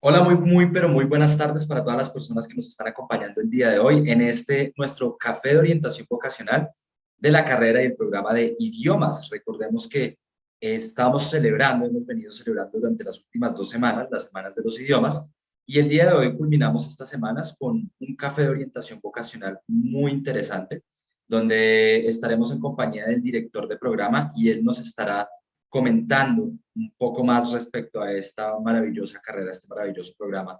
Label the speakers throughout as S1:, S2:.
S1: Hola, pero muy buenas tardes para todas las personas que nos están acompañando el día de hoy en nuestro café de orientación vocacional de la carrera y el programa de idiomas. Recordemos que hemos venido celebrando durante las últimas 2 semanas, las semanas de los idiomas, y el día de hoy culminamos estas semanas con un café de orientación vocacional muy interesante, donde estaremos en compañía del director de programa y él nos estará comentando un poco más respecto a esta maravillosa carrera, este maravilloso programa.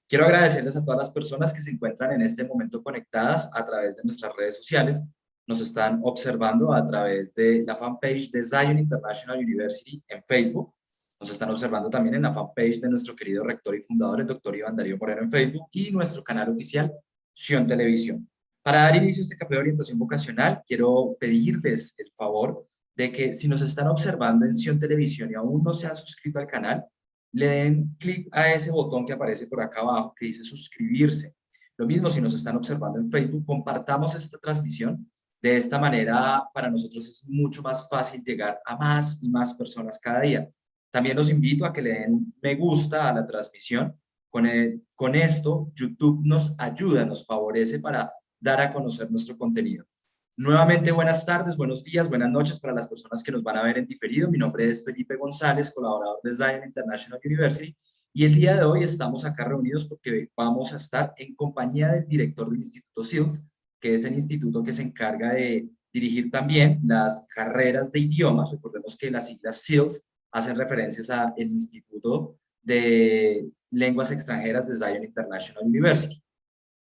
S1: Quiero agradecerles a todas las personas que se encuentran en este momento conectadas a través de nuestras redes sociales. Nos están observando a través de la fanpage de Zion International University en Facebook. Nos están observando también en la fanpage de nuestro querido rector y fundador, el doctor Iván Darío Moreno en Facebook, y nuestro canal oficial, Sion Televisión. Para dar inicio a este café de orientación vocacional, quiero pedirles el favor de que si nos están observando en Sion Televisión y aún no se han suscrito al canal, le den clic a ese botón que aparece por acá abajo que dice suscribirse. Lo mismo si nos están observando en Facebook, compartamos esta transmisión. De esta manera, para nosotros es mucho más fácil llegar a más y más personas cada día. También los invito a que le den me gusta a la transmisión. Con esto, YouTube nos ayuda, nos favorece para dar a conocer nuestro contenido. Nuevamente, buenas tardes, buenos días, buenas noches para las personas que nos van a ver en diferido. Mi nombre es Felipe González, colaborador de Zion International University, y el día de hoy estamos acá reunidos porque vamos a estar en compañía del director del Instituto SILS, que es el instituto que se encarga de dirigir también las carreras de idiomas. Recordemos que las siglas SILS hacen referencias al Instituto de Lenguas Extranjeras de Zion International University.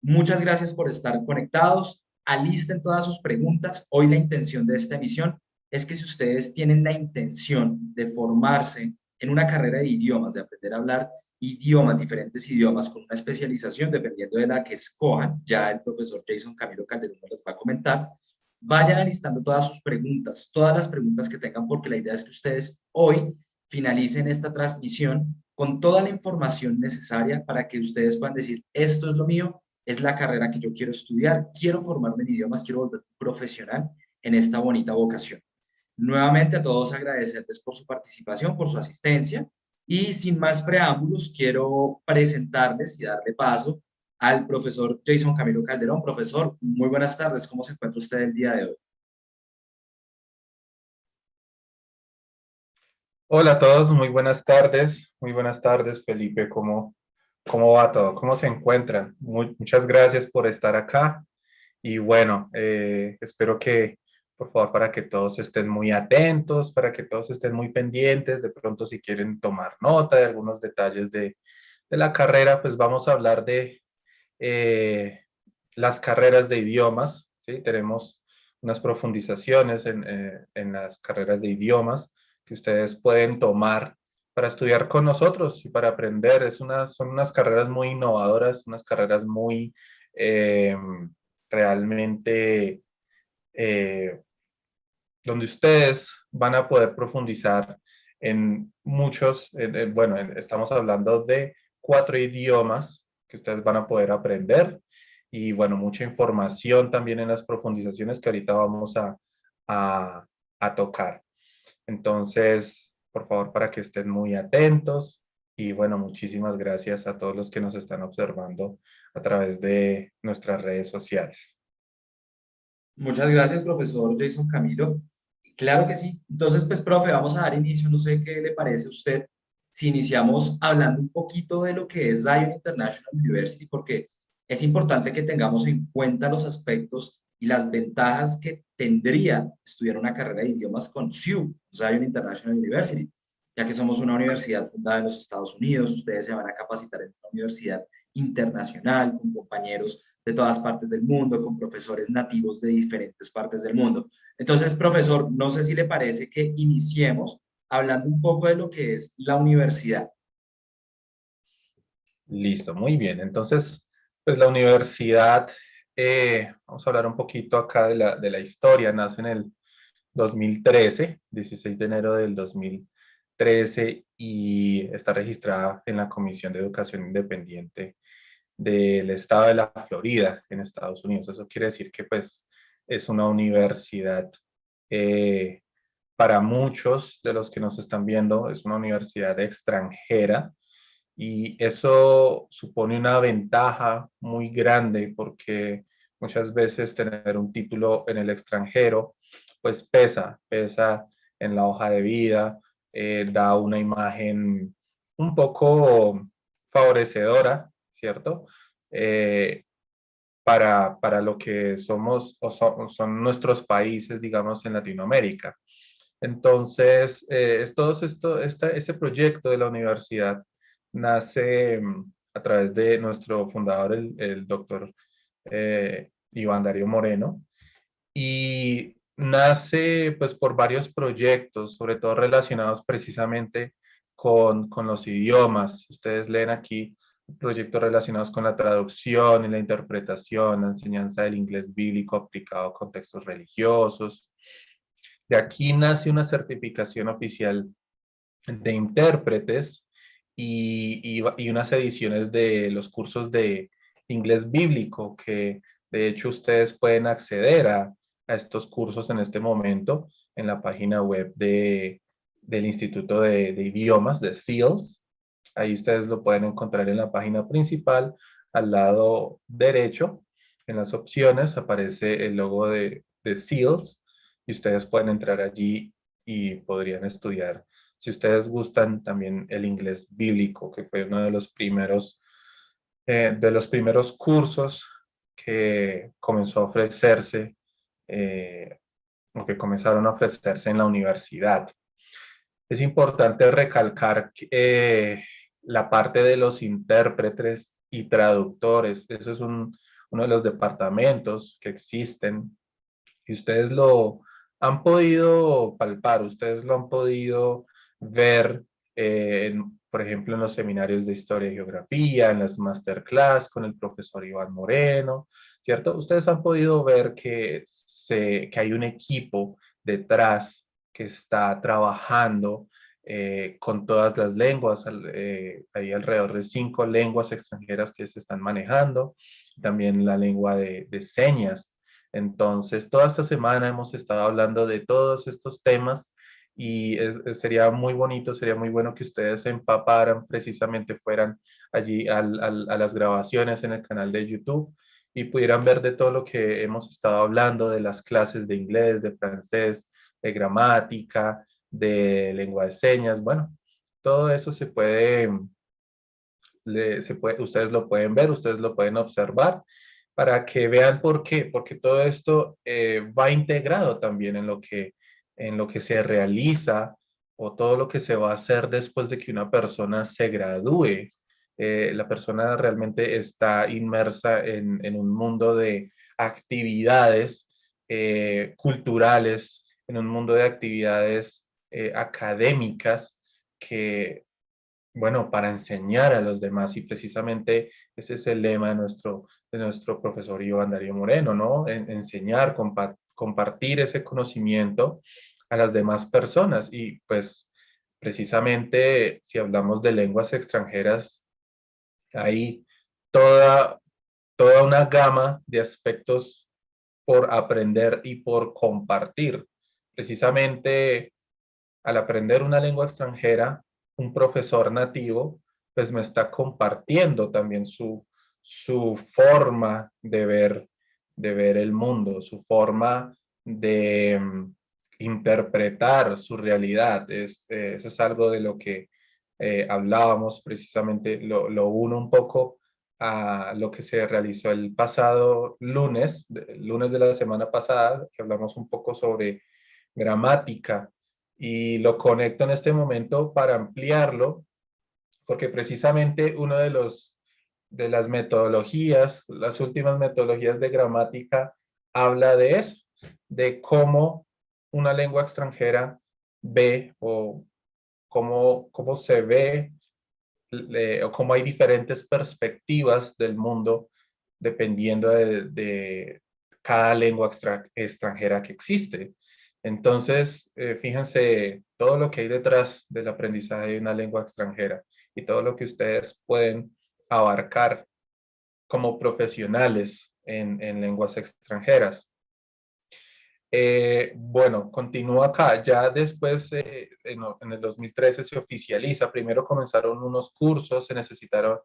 S1: Muchas gracias por estar conectados. Alisten todas sus preguntas. Hoy la intención de esta emisión es que si ustedes tienen la intención de formarse en una carrera de idiomas, de aprender a hablar idiomas, diferentes idiomas, con una especialización, dependiendo de la que escojan, ya el profesor Jason Camilo Calderón nos les va a comentar, vayan alistando todas las preguntas que tengan, porque la idea es que ustedes hoy finalicen esta transmisión con toda la información necesaria para que ustedes puedan decir, esto es lo mío, es la carrera que yo quiero estudiar, quiero formarme en idiomas, quiero volver profesional en esta bonita vocación. Nuevamente a todos agradecerles por su participación, por su asistencia, y sin más preámbulos quiero presentarles y darle paso al profesor Jason Camilo Calderón. Profesor, muy buenas tardes, ¿cómo se encuentra usted el día de hoy?
S2: Hola a todos, muy buenas tardes Felipe, ¿cómo va todo? ¿Cómo se encuentran? Muchas gracias por estar acá y bueno, espero que por favor para que todos estén muy atentos, para que todos estén muy pendientes, de pronto si quieren tomar nota de algunos detalles de la carrera, pues vamos a hablar de eh, las carreras de idiomas, ¿sí? Tenemos unas profundizaciones en las carreras de idiomas que ustedes pueden tomar para estudiar con nosotros y para aprender. Son unas carreras muy innovadoras, unas carreras muy eh, realmente eh, donde ustedes van a poder profundizar en muchos, bueno, estamos hablando de 4 idiomas que ustedes van a poder aprender y bueno, mucha información también en las profundizaciones que ahorita vamos a, a tocar. Entonces, por favor, para que estén muy atentos y bueno, muchísimas gracias a todos los que nos están observando a través de nuestras redes sociales.
S1: Muchas gracias, profesor Jason Camilo. Claro que sí. Entonces, pues, profe, vamos a dar inicio. No sé qué le parece a usted si iniciamos hablando un poquito de lo que es Zion International University, porque es importante que tengamos en cuenta los aspectos y las ventajas que tendría estudiar una carrera de idiomas con SIU, Zion International University, ya que somos una universidad fundada en los Estados Unidos. Ustedes se van a capacitar en una universidad internacional con compañeros de todas partes del mundo, con profesores nativos de diferentes partes del mundo. Entonces, profesor, no sé si le parece que iniciemos hablando un poco de lo que es la universidad.
S2: Listo, muy bien. Entonces, pues la universidad, vamos a hablar un poquito acá de la historia. Nace en el 2013, 16 de enero del 2013, y está registrada en la Comisión de Educación Independiente del Estado de la Florida, en Estados Unidos. Eso quiere decir que pues es una universidad, eh, para muchos de los que nos están viendo, es una universidad extranjera Y eso supone una ventaja muy grande porque muchas veces tener un título en el extranjero, pues pesa en la hoja de vida, da una imagen un poco favorecedora, ¿cierto? Eh, para lo que somos o son nuestros países, digamos, en Latinoamérica. Entonces, este proyecto de la universidad nace a través de nuestro fundador, el doctor Iván Darío Moreno, y nace pues por varios proyectos, sobre todo relacionados precisamente con los idiomas. Ustedes leen aquí proyectos relacionados con la traducción y la interpretación, la enseñanza del inglés bíblico aplicado a contextos religiosos. De aquí nace una certificación oficial de intérpretes y unas ediciones de los cursos de inglés bíblico que de hecho ustedes pueden acceder a estos cursos en este momento en la página web del Instituto de Idiomas, de SEALS. Ahí ustedes lo pueden encontrar en la página principal, al lado derecho. En las opciones aparece el logo de SEALS y ustedes pueden entrar allí y podrían estudiar, si ustedes gustan, también el inglés bíblico, que fue uno de los primeros cursos que comenzó a ofrecerse, o que comenzaron a ofrecerse en la universidad. Es importante recalcar la parte de los intérpretes y traductores. Eso es uno de los departamentos que existen y ustedes lo han podido palpar, ustedes lo han podido ver, por ejemplo, en los seminarios de historia y geografía, en las masterclass con el profesor Iván Moreno, ¿cierto? Ustedes han podido ver que hay un equipo detrás que está trabajando con todas las lenguas. Hay alrededor de 5 lenguas extranjeras que se están manejando, también la lengua de señas. Entonces, toda esta semana hemos estado hablando de todos estos temas y sería muy bonito, sería muy bueno que ustedes se empaparan, precisamente fueran allí a las grabaciones en el canal de YouTube y pudieran ver de todo lo que hemos estado hablando, de las clases de inglés, de francés, de gramática, de lengua de señas. Bueno, todo eso ustedes lo pueden ver, ustedes lo pueden observar para que vean por qué, porque todo esto va integrado también en lo que se realiza o todo lo que se va a hacer después de que una persona se gradúe. La persona realmente está inmersa en un mundo de actividades culturales, en un mundo de actividades académicas que, bueno, para enseñar a los demás y precisamente ese es el lema de nuestro profesor Iván Darío Moreno, ¿no? Enseñar, compartir ese conocimiento a las demás personas y pues precisamente si hablamos de lenguas extranjeras, hay toda, toda una gama de aspectos por aprender y por compartir. Precisamente al aprender una lengua extranjera, un profesor nativo, pues me está compartiendo también su forma de ver el mundo, su forma de interpretar su realidad. Eso es algo de lo que hablábamos precisamente, lo uno un poco a lo que se realizó el pasado lunes de la semana pasada, que hablamos un poco sobre gramática y lo conecto en este momento para ampliarlo, porque precisamente uno de las metodologías, las últimas metodologías de gramática, habla de eso, de cómo una lengua extranjera ve o cómo se ve o cómo hay diferentes perspectivas del mundo dependiendo de cada lengua extranjera que existe. Entonces, fíjense todo lo que hay detrás del aprendizaje de una lengua extranjera y todo lo que ustedes pueden abarcar como profesionales en lenguas extranjeras. Bueno, continúa acá. Ya después, en el 2013 se oficializa. Primero comenzaron unos cursos, se necesitó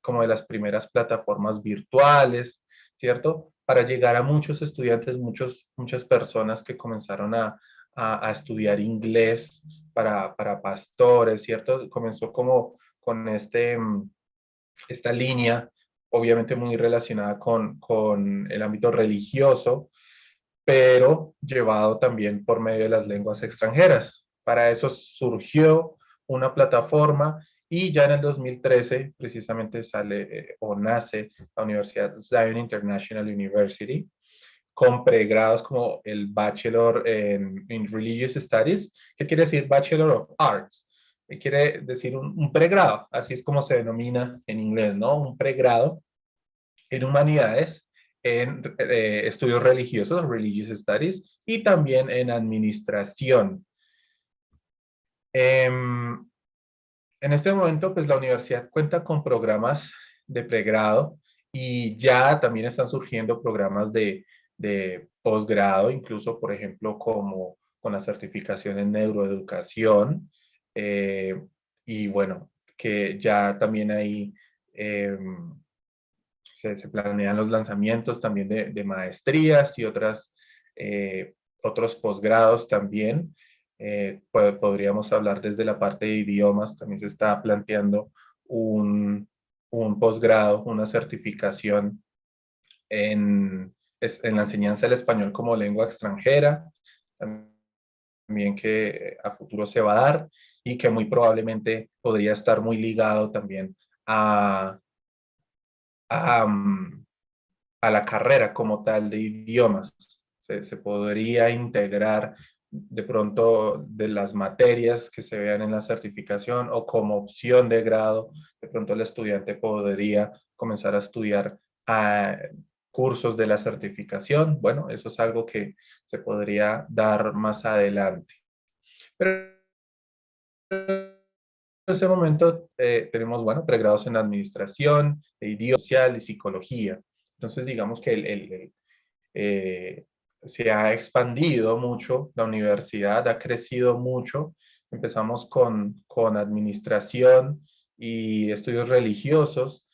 S2: como de las primeras plataformas virtuales, ¿cierto? Para llegar a muchos estudiantes, muchas personas que comenzaron a estudiar inglés para pastores, ¿cierto? Comenzó como con esta línea, obviamente muy relacionada con el ámbito religioso, pero llevado también por medio de las lenguas extranjeras. Para eso surgió una plataforma y ya en el 2013 precisamente sale o nace la Universidad Zion International University con pregrados como el Bachelor en Religious Studies. ¿Qué quiere decir Bachelor of Arts? Quiere decir un pregrado, así es como se denomina en inglés, ¿no? Un pregrado en humanidades, en estudios religiosos, religious studies, y también en administración. En este momento, pues la universidad cuenta con programas de pregrado y ya también están surgiendo programas de posgrado, incluso, por ejemplo, como con la certificación en neuroeducación. eh, y bueno, que ya también hay se planean los lanzamientos también de maestrías y otros posgrados también. Podríamos hablar desde la parte de idiomas, también se está planteando un posgrado, una certificación en la enseñanza del español como lengua extranjera, también que a futuro se va a dar y que muy probablemente podría estar muy ligado también a, a la carrera como tal de idiomas. Se podría integrar de pronto de las materias que se vean en la certificación o como opción de grado, de pronto el estudiante podría comenzar a estudiar cursos de la certificación. Bueno, eso es algo que se podría dar más adelante. Pero en ese momento tenemos, bueno, pregrados en administración, idioma social y psicología. Entonces, digamos que se ha expandido mucho, la universidad ha crecido mucho. Empezamos con administración y estudios religiosos.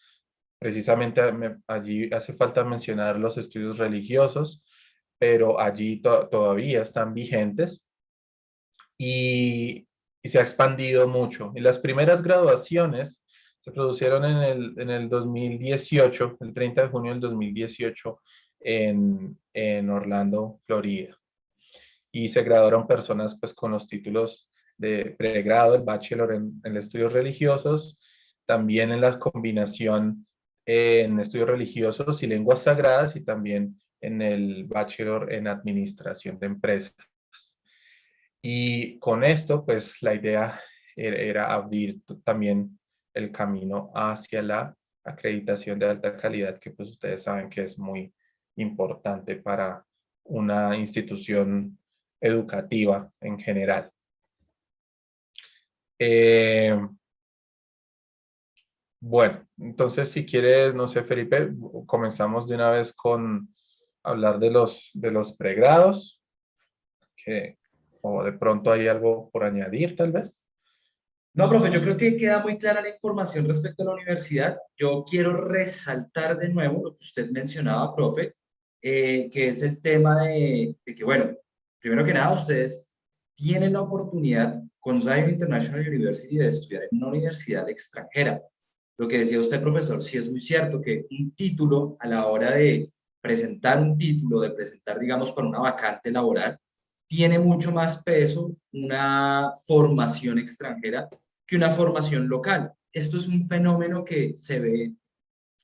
S2: Precisamente allí hace falta mencionar los estudios religiosos, pero allí todavía están vigentes y, y se ha expandido mucho. Y las primeras graduaciones se produjeron en el 2018, el 30 de junio del 2018, en Orlando, Florida. Y se graduaron personas pues con los títulos de pregrado, el bachelor en estudios religiosos, también en la combinación en estudios religiosos y lenguas sagradas y también en el bachelor en administración de empresas. Y con esto, pues la idea era abrir también el camino hacia la acreditación de alta calidad, que pues ustedes saben que es muy importante para una institución educativa en general. Eh, bueno, entonces si quieres, no sé, Felipe, comenzamos de una vez con hablar de los pregrados, que, o de pronto hay algo por añadir, tal vez.
S1: No, profe, yo creo que queda muy clara la información respecto a la universidad. Yo quiero resaltar de nuevo lo que usted mencionaba, profe, que es el tema de que, bueno, primero que nada, ustedes tienen la oportunidad con Zion International University de estudiar en una universidad extranjera. Lo que decía usted, profesor, sí es muy cierto que un título, a la hora de presentar un título, de presentar, digamos, para una vacante laboral, tiene mucho más peso una formación extranjera que una formación local. Esto es un fenómeno que se ve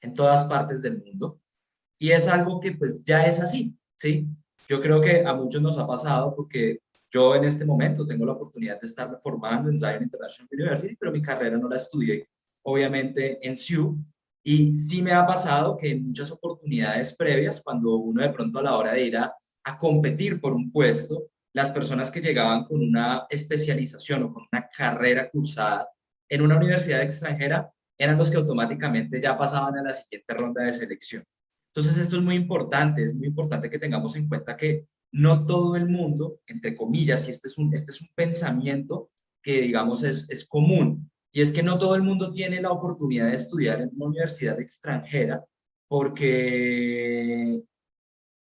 S1: en todas partes del mundo y es algo que pues ya es así, ¿sí? Yo creo que a muchos nos ha pasado porque yo en este momento tengo la oportunidad de estarme formando en Zion International University, pero mi carrera no la estudié, obviamente, en SIU. Y sí me ha pasado que en muchas oportunidades previas, cuando uno de pronto a la hora de ir a competir por un puesto, las personas que llegaban con una especialización o con una carrera cursada en una universidad extranjera eran los que automáticamente ya pasaban a la siguiente ronda de selección. Entonces, esto es muy importante que tengamos en cuenta que no todo el mundo, entre comillas, y este es un pensamiento que, digamos, es común, y es que no todo el mundo tiene la oportunidad de estudiar en una universidad extranjera porque,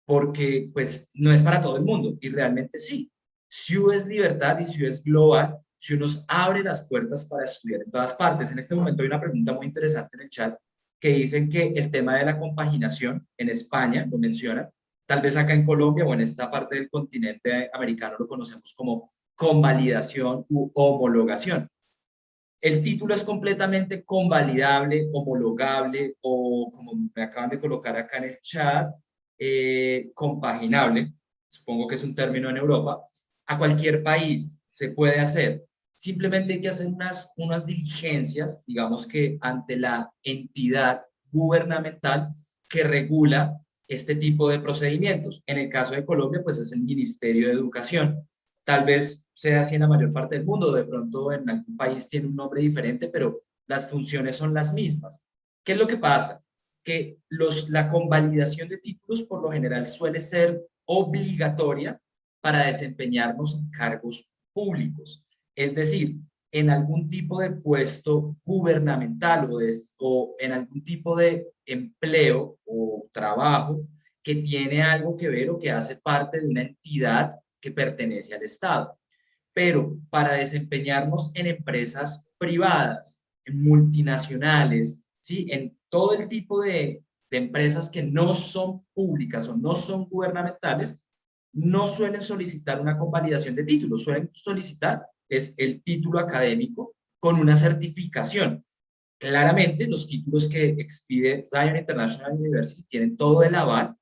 S1: porque pues, no es para todo el mundo, y realmente sí. SIU es libertad y SIU es global. SIU nos abre las puertas para estudiar en todas partes. En este momento hay una pregunta muy interesante en el chat que dicen que el tema de la compaginación en España, lo mencionan, tal vez acá en Colombia o en esta parte del continente americano lo conocemos como convalidación u homologación. El título es completamente convalidable, homologable o, como me acaban de colocar acá en el chat, compaginable, supongo que es un término en Europa, a cualquier país se puede hacer. Simplemente hay que hacer unas diligencias, digamos que ante la entidad gubernamental que regula este tipo de procedimientos. En el caso de Colombia, pues es el Ministerio de Educación. Tal vez sea así en la mayor parte del mundo, de pronto en algún país tiene un nombre diferente, pero las funciones son las mismas. ¿Qué es lo que pasa? Que la convalidación de títulos por lo general suele ser obligatoria para desempeñarnos en cargos públicos, es decir, en algún tipo de puesto gubernamental o en algún tipo de empleo o trabajo que tiene algo que ver o que hace parte de una entidad que pertenece al Estado. Pero para desempeñarnos en empresas privadas, en multinacionales, ¿sí? En todo el tipo de empresas que no son públicas o no son gubernamentales, no suelen solicitar una convalidación de títulos, suelen solicitar es el título académico con una certificación. Claramente, los títulos que expide Zion International University tienen todo el aval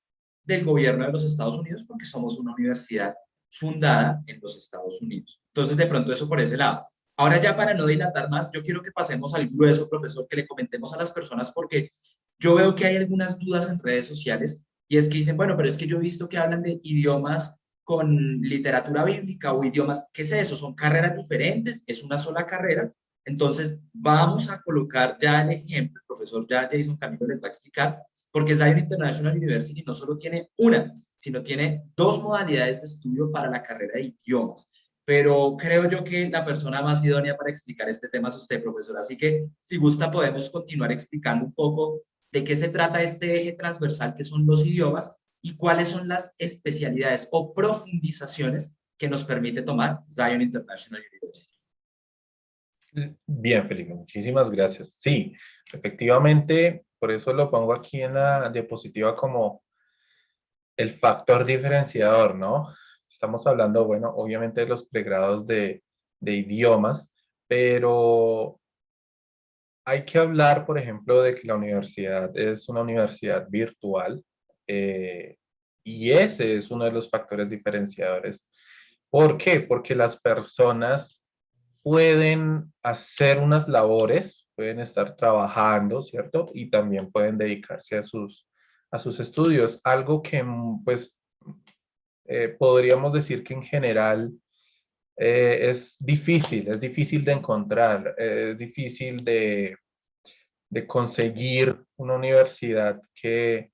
S1: del gobierno de los Estados Unidos porque somos una universidad fundada en los Estados Unidos. Entonces, de pronto eso por ese lado. Ahora ya para no dilatar más, yo quiero que pasemos al grueso, profesor, que le comentemos a las personas porque yo veo que hay algunas dudas en redes sociales y es que dicen, bueno, pero es que yo he visto que hablan de idiomas con literatura bíblica o idiomas, ¿qué es eso? ¿Son carreras diferentes? ¿Es una sola carrera? Entonces, vamos a colocar ya el ejemplo, el profesor ya Jason Camilo les va a explicar, porque Zion International University no solo tiene una, sino tiene dos modalidades de estudio para la carrera de idiomas. Pero creo yo que la persona más idónea para explicar este tema es usted, profesor. Así que, si gusta, podemos continuar explicando un poco de qué se trata este eje transversal que son los idiomas y cuáles son las especialidades o profundizaciones que nos permite tomar Zion International University.
S2: Bien, Felipe, muchísimas gracias. Sí, efectivamente, por eso lo pongo aquí en la diapositiva como el factor diferenciador, ¿no? Estamos hablando, bueno, obviamente de los pregrados de idiomas, pero hay que hablar, por ejemplo, de que la universidad es una universidad virtual eh, y ese es uno de los factores diferenciadores. ¿Por qué? Porque las personas pueden hacer unas labores, pueden estar trabajando, ¿cierto? Y también pueden dedicarse a sus estudios, algo que pues podríamos decir que en general es difícil de encontrar, es difícil de conseguir una universidad que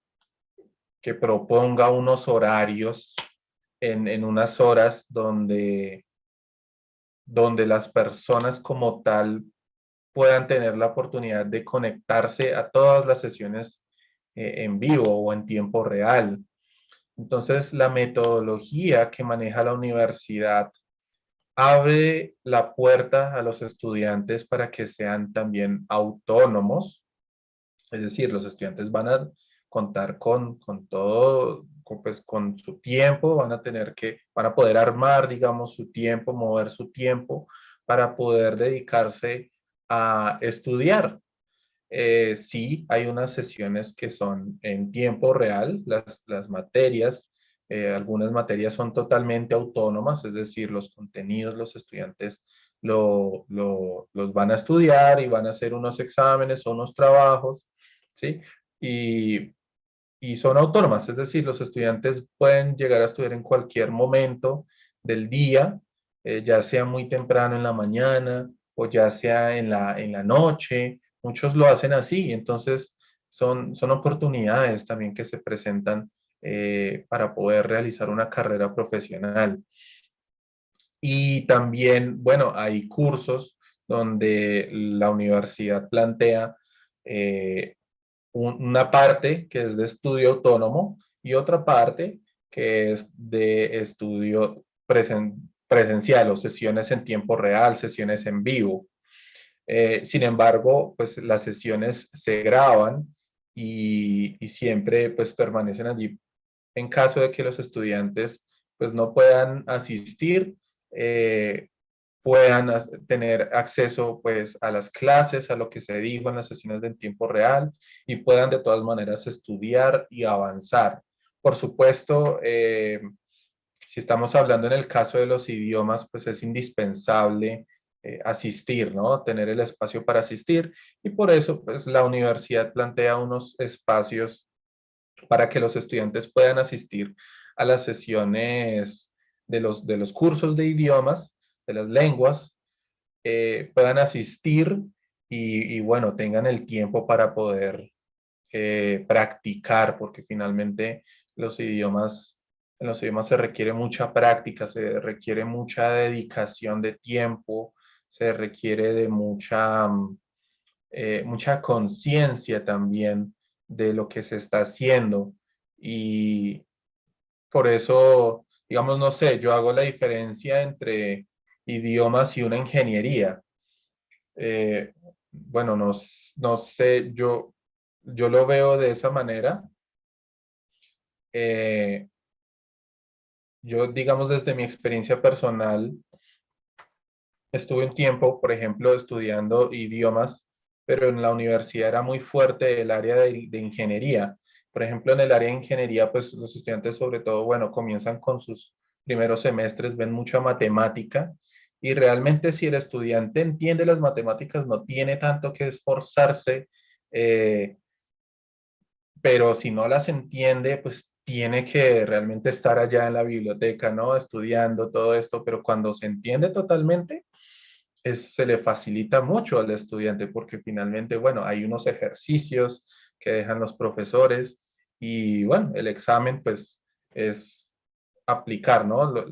S2: proponga unos horarios en unas horas donde las personas como tal puedan tener la oportunidad de conectarse a todas las sesiones en vivo o en tiempo real. Entonces, la metodología que maneja la universidad abre la puerta a los estudiantes para que sean también autónomos, es decir, los estudiantes van a contar con todo, pues con su tiempo, van a poder armar, digamos, su tiempo, mover su tiempo para poder dedicarse a estudiar. Sí, hay unas sesiones que son en tiempo real, las materias, algunas materias son totalmente autónomas, es decir, los contenidos los estudiantes los van a estudiar y van a hacer unos exámenes o unos trabajos, ¿sí? Y, y son autónomas, es decir, los estudiantes pueden llegar a estudiar en cualquier momento del día, ya sea muy temprano en la mañana o ya sea en la noche. Muchos lo hacen así, entonces son oportunidades también que se presentan para poder realizar una carrera profesional. Y también, bueno, hay cursos donde la universidad plantea eh, una parte que es de estudio autónomo y otra parte que es de estudio presencial o sesiones en tiempo real, sesiones en vivo. Sin embargo, pues las sesiones se graban y siempre pues permanecen allí en caso de que los estudiantes pues no puedan asistir, eh, puedan tener acceso pues a las clases, a lo que se dijo en las sesiones en tiempo real y puedan de todas maneras estudiar y avanzar. Por supuesto, si estamos hablando en el caso de los idiomas, pues es indispensable asistir, ¿no? Tener el espacio para asistir y por eso pues la universidad plantea unos espacios para que los estudiantes puedan asistir a las sesiones de los cursos de idiomas, de las lenguas, puedan asistir bueno, tengan el tiempo para poder practicar, porque finalmente los idiomas, en los idiomas se requiere mucha práctica, se requiere mucha dedicación de tiempo, se requiere de mucha conciencia también de lo que se está haciendo. Y por eso, digamos, no sé, yo hago la diferencia entre idiomas y una ingeniería. Eh, bueno, no sé, yo lo veo de esa manera. Eh, yo, digamos, desde mi experiencia personal, estuve un tiempo, por ejemplo, estudiando idiomas, pero en la universidad era muy fuerte el área de ingeniería. Por ejemplo, en el área de ingeniería, pues los estudiantes sobre todo, bueno, comienzan con sus primeros semestres, ven mucha matemática y realmente si el estudiante entiende las matemáticas, no tiene tanto que esforzarse, eh, pero si no las entiende, pues tiene que realmente estar allá en la biblioteca, ¿no? Estudiando todo esto, pero cuando se entiende totalmente, se le facilita mucho al estudiante porque finalmente, bueno, hay unos ejercicios que dejan los profesores y bueno, el examen pues es aplicar, ¿no? Lo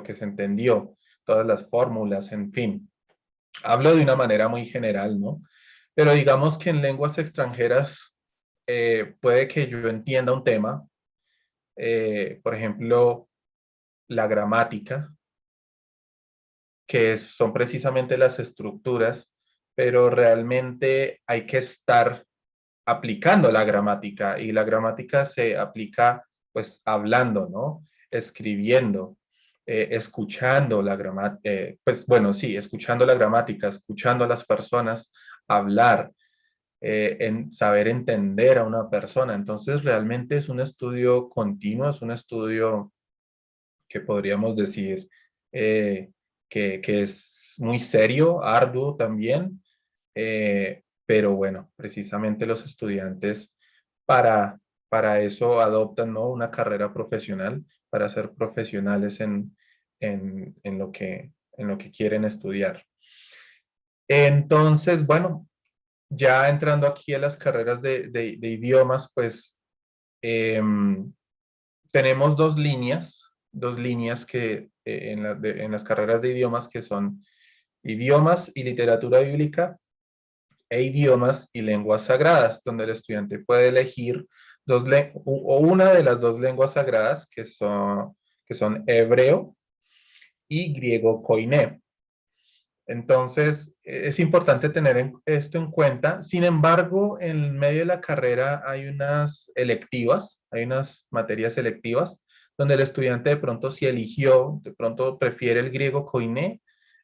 S2: que se entendió, todas las fórmulas, en fin. Hablo de una manera muy general, ¿no? Pero digamos que en lenguas extranjeras puede que yo entienda un tema, por ejemplo, la gramática, son precisamente las estructuras, pero realmente hay que estar aplicando la gramática y la gramática se aplica pues hablando, ¿no? Escribiendo, escuchando la gramática, pues bueno, sí, escuchando la gramática, escuchando a las personas hablar, en saber entender a una persona. Entonces, realmente es un estudio continuo, es un estudio que podríamos decir eh, que es muy serio, arduo también, pero bueno, precisamente los estudiantes para, para eso adoptan, ¿no? Una carrera profesional, para ser profesionales en lo que quieren estudiar. Entonces, bueno, ya entrando aquí a las carreras de idiomas, pues tenemos dos líneas que en las carreras de idiomas que son idiomas y literatura bíblica e idiomas y lenguas sagradas, donde el estudiante puede elegir o una de las dos lenguas sagradas que son hebreo y griego koiné. Entonces, es importante tener esto en cuenta. Sin embargo, en medio de la carrera hay unas electivas, hay unas materias electivas, donde el estudiante de pronto si eligió, de pronto prefiere el griego koiné,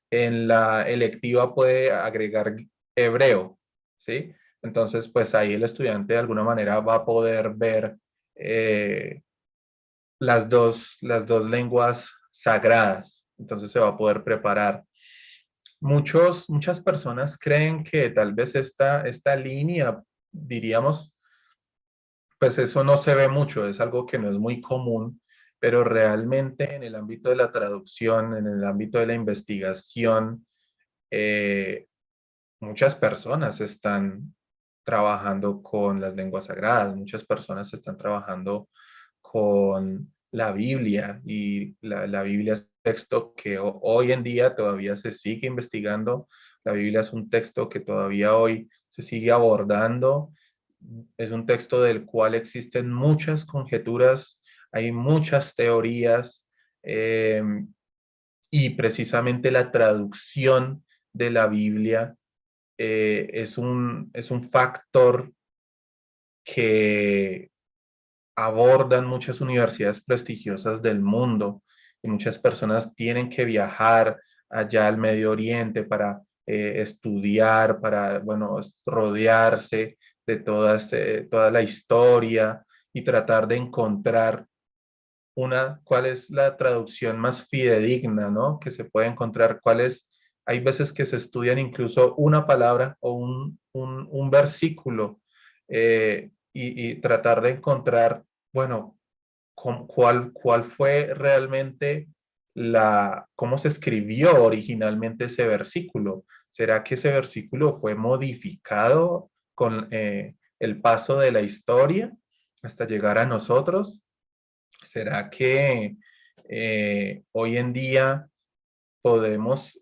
S2: en la electiva puede agregar hebreo, ¿sí? Entonces, pues ahí el estudiante de alguna manera va a poder ver eh, las dos lenguas sagradas. Entonces se va a poder preparar. Muchas personas creen que tal vez esta línea, diríamos, pues eso no se ve mucho, es algo que no es muy común, pero realmente en el ámbito de la traducción, en el ámbito de la investigación, eh, muchas personas están trabajando con las lenguas sagradas, muchas personas están trabajando con la Biblia y la Biblia es un texto que hoy en día todavía se sigue investigando. La Biblia es un texto que todavía hoy se sigue abordando. Es un texto del cual existen muchas conjeturas, hay muchas teorías eh, y precisamente la traducción de la Biblia es un factor que abordan muchas universidades prestigiosas del mundo y muchas personas tienen que viajar allá al Medio Oriente para estudiar, para, bueno, rodearse de toda la historia y tratar de encontrar cuál es la traducción más fidedigna, ¿no? Que se puede encontrar, hay veces que se estudian incluso una palabra o un versículo y tratar de encontrar, bueno, cuál fue realmente cómo se escribió originalmente ese versículo. ¿Será que ese versículo fue modificado con el paso de la historia hasta llegar a nosotros? ¿Será que hoy en día podemos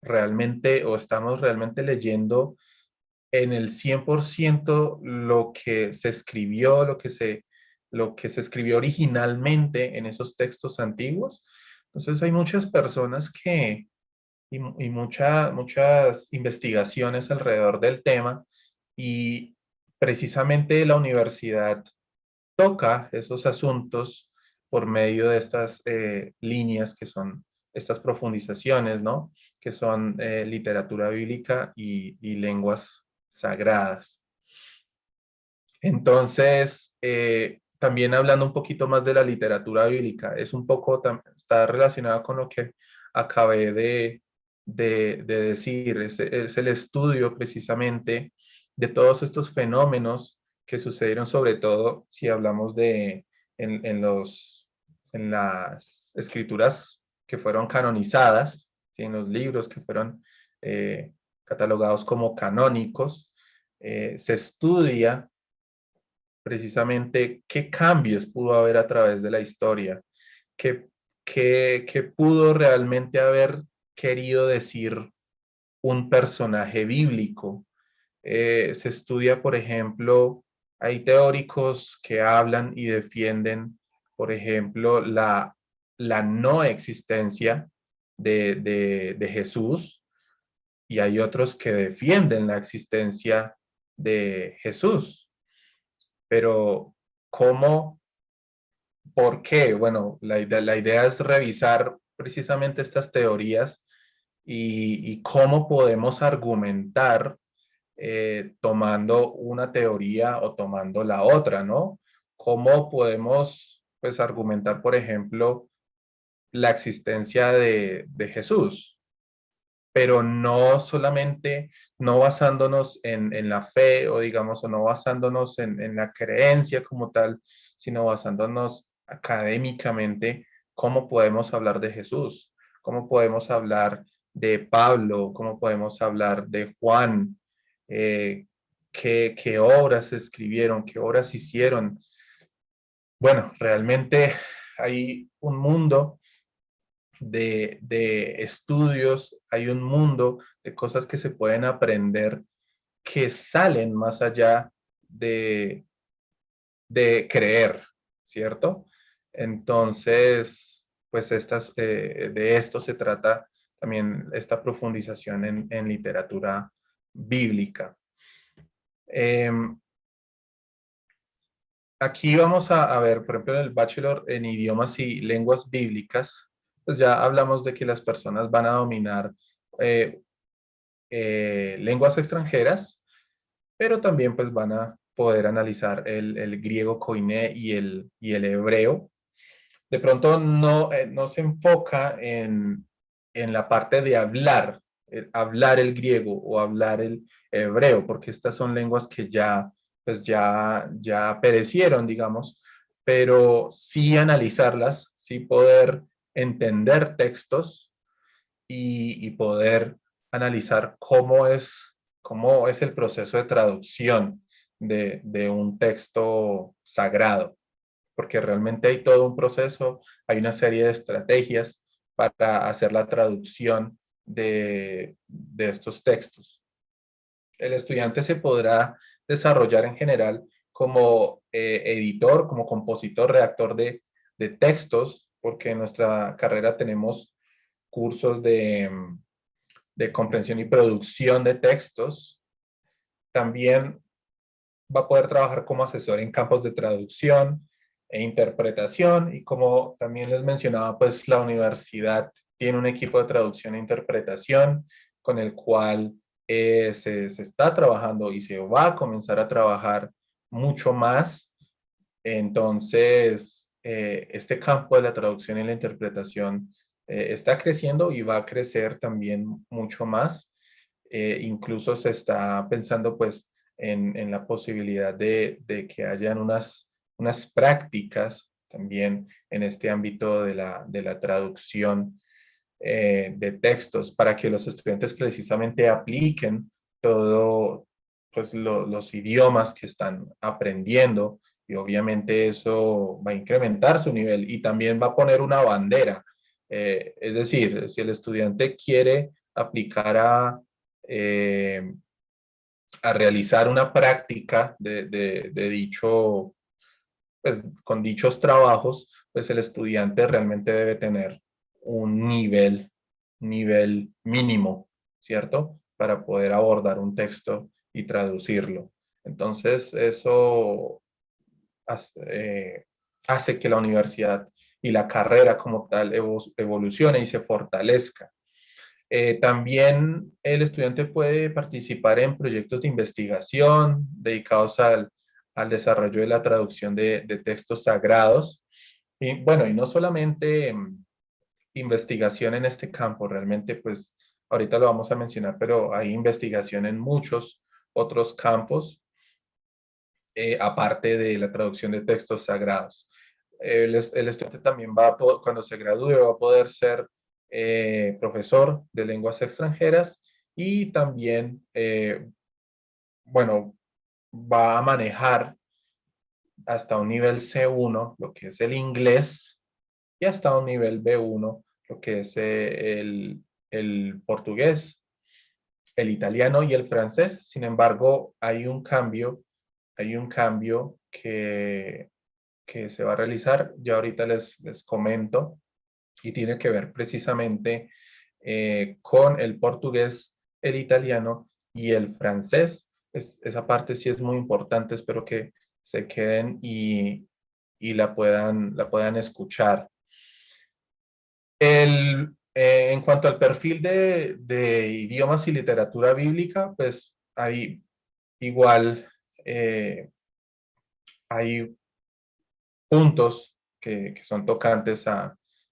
S2: realmente o estamos realmente leyendo en el 100% lo que se escribió, lo que se escribió originalmente en esos textos antiguos? Entonces hay muchas personas y muchas investigaciones alrededor del tema y precisamente la universidad toca esos asuntos por medio de estas líneas que son estas profundizaciones, ¿no? Que son literatura bíblica y lenguas sagradas. Entonces, también hablando un poquito más de la literatura bíblica, está relacionado con lo que acabé de decir, es el estudio precisamente de todos estos fenómenos que sucedieron, sobre todo si hablamos en las escrituras que fueron canonizadas, ¿sí? En los libros que fueron catalogados como canónicos, se estudia precisamente qué cambios pudo haber a través de la historia, qué, qué pudo realmente haber querido decir un personaje bíblico. Se estudia, por ejemplo, hay teóricos que hablan y defienden, por ejemplo, la no existencia de Jesús y hay otros que defienden la existencia de Jesús. Pero, ¿cómo? ¿Por qué? Bueno, la idea es revisar precisamente estas teorías y cómo podemos argumentar tomando una teoría o tomando la otra, ¿no? ¿Cómo podemos, pues, argumentar, por ejemplo, la existencia de Jesús? Pero no solamente, no basándonos en la fe o digamos, o no basándonos en la creencia como tal, sino basándonos académicamente, cómo podemos hablar de Jesús, cómo podemos hablar de Pablo, cómo podemos hablar de Juan, eh, qué obras se escribieron, qué obras se hicieron. Bueno, realmente hay un mundo de estudios, hay un mundo de cosas que se pueden aprender que salen más allá de creer, ¿cierto? Entonces, pues de esto se trata también esta profundización en literatura bíblica. Aquí vamos a ver, por ejemplo, en el Bachelor en Idiomas y Lenguas Bíblicas, pues ya hablamos de que las personas van a dominar eh, lenguas extranjeras, pero también pues van a poder analizar el griego koiné y el hebreo. De pronto no se enfoca en la parte de hablar el griego o hablar el hebreo, porque estas son lenguas que ya perecieron, digamos, pero sí analizarlas, sí poder entender textos y poder analizar cómo es cómo es el proceso de traducción de un texto sagrado, porque realmente hay todo un proceso, hay una serie de estrategias para hacer la traducción de estos textos. El estudiante se podrá desarrollar en general como editor, como compositor, redactor de textos, porque en nuestra carrera tenemos cursos de comprensión y producción de textos. También va a poder trabajar como asesor en campos de traducción e interpretación, y como también les mencionaba, pues la universidad tiene un equipo de traducción e interpretación con el cual se está trabajando y se va a comenzar a trabajar mucho más. Entonces, este campo de la traducción y la interpretación está creciendo y va a crecer también mucho más. Incluso se está pensando pues en la posibilidad de que hayan unas prácticas también en este ámbito de la traducción de textos para que los estudiantes precisamente apliquen todo pues los idiomas que están aprendiendo, y obviamente eso va a incrementar su nivel y también va a poner una bandera. Es decir, si el estudiante quiere aplicar eh, a realizar una práctica de dicho, pues, con dichos trabajos, pues el estudiante realmente debe tener un nivel mínimo, ¿cierto? Para poder abordar un texto y traducirlo. Entonces, eso hace que la universidad y la carrera como tal evolucione y se fortalezca. También el estudiante puede participar en proyectos de investigación dedicados al desarrollo de la traducción de textos sagrados. Y bueno, y no solamente investigación en este campo, realmente pues ahorita lo vamos a mencionar, pero hay investigación en muchos otros campos, aparte de la traducción de textos sagrados. El estudiante también va a poder, cuando se gradúe, va a poder ser profesor de lenguas extranjeras, y también, bueno, va a manejar hasta un nivel C1, lo que es el inglés, y hasta un nivel B1, lo que es el portugués, el italiano y el francés. Sin embargo, hay un cambio que se va a realizar. Ya ahorita les comento, y tiene que ver precisamente con el portugués, el italiano y el francés. Esa parte sí es muy importante, espero que se queden y la puedan escuchar. En cuanto al perfil de idiomas y literatura bíblica, pues hay igual, hay puntos que son tocantes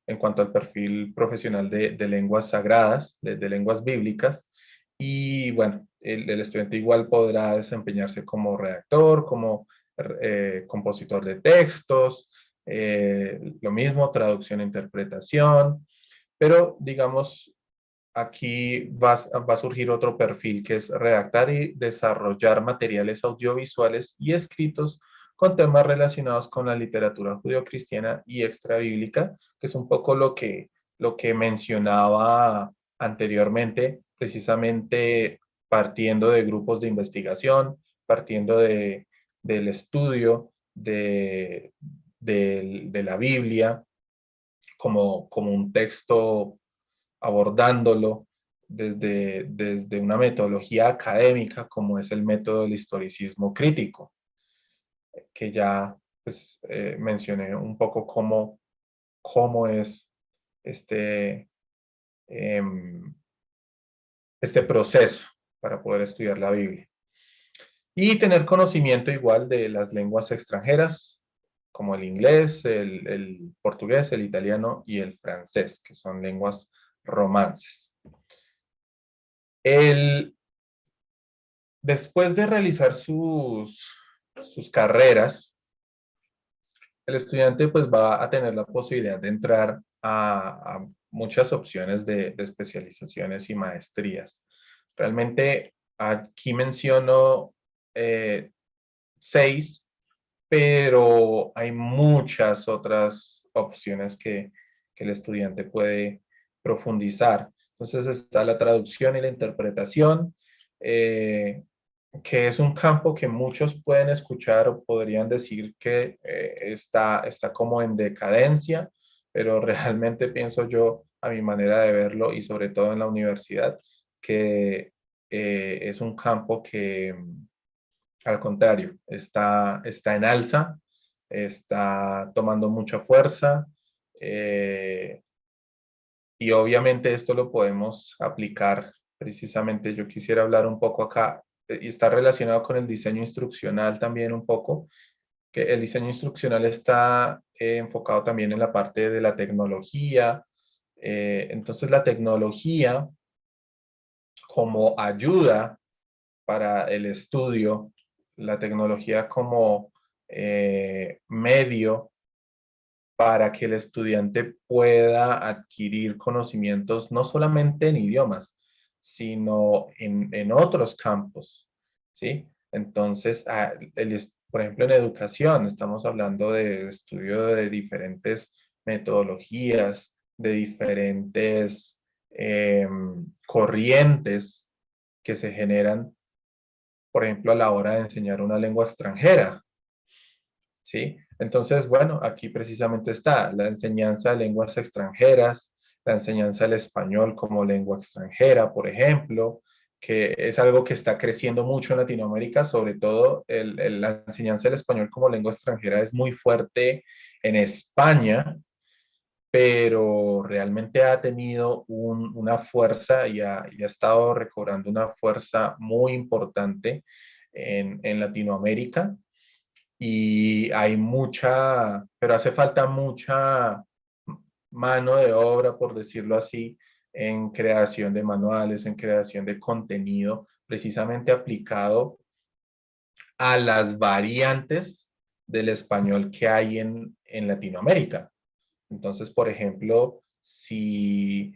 S2: en cuanto al perfil profesional de lenguas sagradas, de lenguas bíblicas. Y bueno, el estudiante igual podrá desempeñarse como redactor, como compositor de textos, lo mismo, traducción e interpretación, pero digamos, aquí va a surgir otro perfil, que es redactar y desarrollar materiales audiovisuales y escritos con temas relacionados con la literatura judeocristiana y extrabíblica, que es un poco lo que mencionaba anteriormente, precisamente partiendo de grupos de investigación, partiendo del estudio de la Biblia como un texto, abordándolo desde una metodología académica como es el método del historicismo crítico, que ya pues, mencioné un poco cómo es este, em, este proceso para poder estudiar la Biblia. Y tener conocimiento igual de las lenguas extranjeras, como el inglés, el portugués, el italiano y el francés, que son lenguas romances. El, Después de realizar sus carreras, el estudiante pues va a tener la posibilidad de entrar a muchas opciones de especializaciones y maestrías. Realmente Aquí menciono 6, pero hay muchas otras opciones que el estudiante puede profundizar. Entonces está la traducción y la interpretación, eh, que es un campo que muchos pueden escuchar o podrían decir que está como en decadencia, pero realmente pienso yo, a mi manera de verlo y sobre todo en la universidad, que es un campo que al contrario, está en alza, está tomando mucha fuerza, eh, y obviamente esto lo podemos aplicar. Precisamente yo quisiera hablar un poco acá, y está relacionado con el diseño instruccional también un poco, que el diseño instruccional está enfocado también en la parte de la tecnología. Entonces la tecnología como ayuda para el estudio, la tecnología como medio para que el estudiante pueda adquirir conocimientos no solamente en idiomas, sino en otros campos, ¿sí? Entonces, por ejemplo, en educación estamos hablando de estudio de diferentes metodologías, de diferentes corrientes que se generan, por ejemplo, a la hora de enseñar una lengua extranjera, ¿sí? Entonces, bueno, aquí precisamente está la enseñanza de lenguas extranjeras, la enseñanza del español como lengua extranjera, por ejemplo, que es algo que está creciendo mucho en Latinoamérica, sobre todo la enseñanza del español como lengua extranjera es muy fuerte en España, pero realmente ha tenido una fuerza y ha estado recobrando una fuerza muy importante en Latinoamérica, y hay mucha, pero hace falta mucha mano de obra, por decirlo así, en creación de manuales, en creación de contenido, precisamente aplicado a las variantes del español que hay en Latinoamérica. Entonces, por ejemplo, si,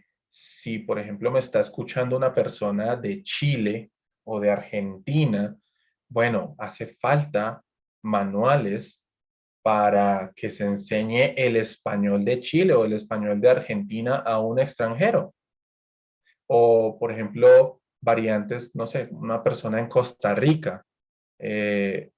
S2: por ejemplo, me está escuchando una persona de Chile o de Argentina, bueno, hace falta manuales para que se enseñe el español de Chile o el español de Argentina a un extranjero. O, por ejemplo, variantes, no sé, una persona en Costa Rica, eh,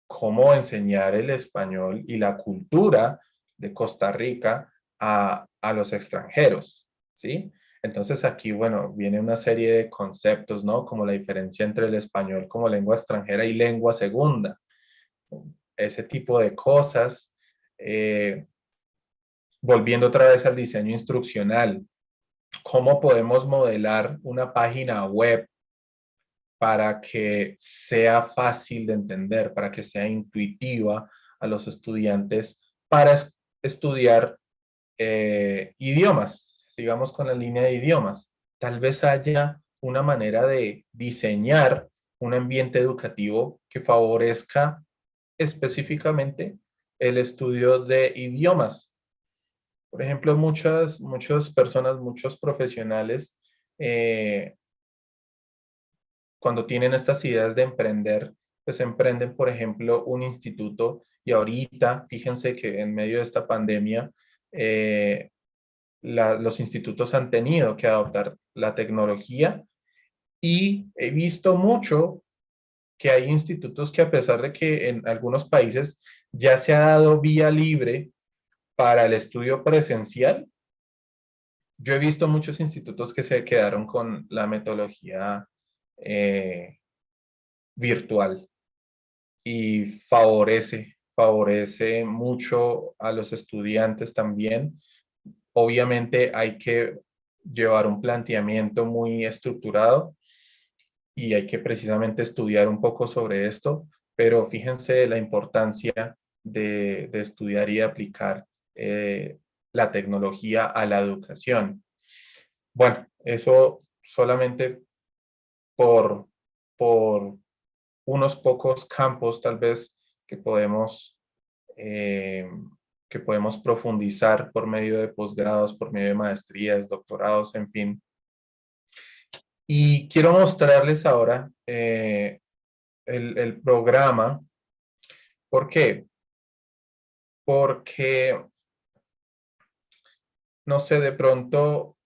S2: cómo enseñar el español y la cultura de Costa Rica a los extranjeros, ¿sí? Entonces aquí, bueno, viene una serie de conceptos, ¿no? Como la diferencia entre el español como lengua extranjera y lengua segunda, ese tipo de cosas. Volviendo otra vez al diseño instruccional, ¿cómo podemos modelar una página web para que sea fácil de entender, para que sea intuitiva a los estudiantes para estudiar idiomas? Sigamos con la línea de idiomas. Tal vez haya una manera de diseñar un ambiente educativo que favorezca específicamente el estudio de idiomas. Por ejemplo, muchas personas, muchos profesionales, eh, cuando tienen estas ideas de emprender, pues emprenden, por ejemplo, un instituto, y ahorita, fíjense que en medio de esta pandemia, eh, los institutos han tenido que adoptar la tecnología, y he visto mucho que hay institutos que, a pesar de que en algunos países ya se ha dado vía libre para el estudio presencial, yo he visto muchos institutos que se quedaron con la metodología eh, virtual, y favorece mucho a los estudiantes también. Obviamente hay que llevar un planteamiento muy estructurado y hay que precisamente estudiar un poco sobre esto, pero fíjense la importancia de estudiar y de aplicar la tecnología a la educación. Bueno, eso solamente por, por unos pocos campos tal vez que podemos, eh, que podemos profundizar por medio de posgrados, por medio de maestrías, doctorados, en fin. Y quiero mostrarles ahora el programa. ¿Por qué? Porque, no sé, de pronto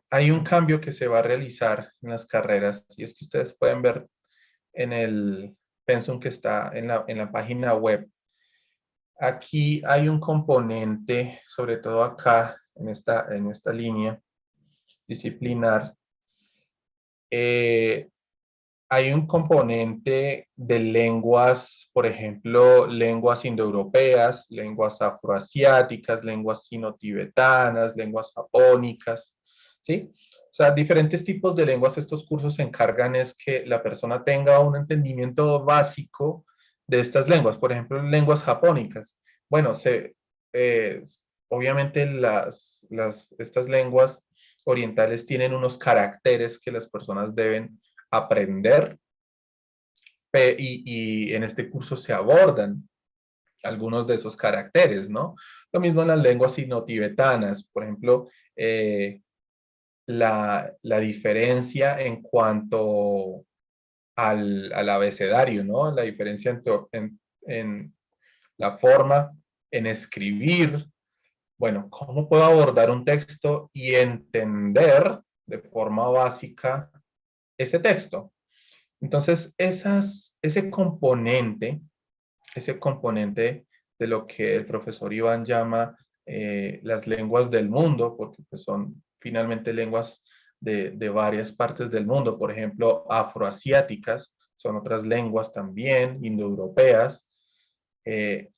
S2: hay un cambio que se va a realizar en las carreras y es que ustedes pueden ver en el pensum que está en la página web. Aquí hay un componente, sobre todo acá en esta línea disciplinar, eh, hay un componente de lenguas, por ejemplo, lenguas indoeuropeas, lenguas afroasiáticas, lenguas sino-tibetanas, lenguas japónicas, ¿sí? O sea, diferentes tipos de lenguas. Estos cursos se encargan es que la persona tenga un entendimiento básico de estas lenguas. Por ejemplo, lenguas japónicas. Bueno, eh, obviamente estas lenguas orientales tienen unos caracteres que las personas deben aprender y en este curso se abordan algunos de esos caracteres, ¿no? Lo mismo en las lenguas sino-tibetanas, por ejemplo, la diferencia en cuanto al abecedario, ¿no? La diferencia en la forma, en escribir, bueno, ¿cómo puedo abordar un texto y entender de forma básica ese texto? Entonces, ese componente de lo que el profesor Iván llama las lenguas del mundo, porque pues, son finalmente lenguas de varias partes del mundo, por ejemplo, afroasiáticas, son otras lenguas también, indoeuropeas.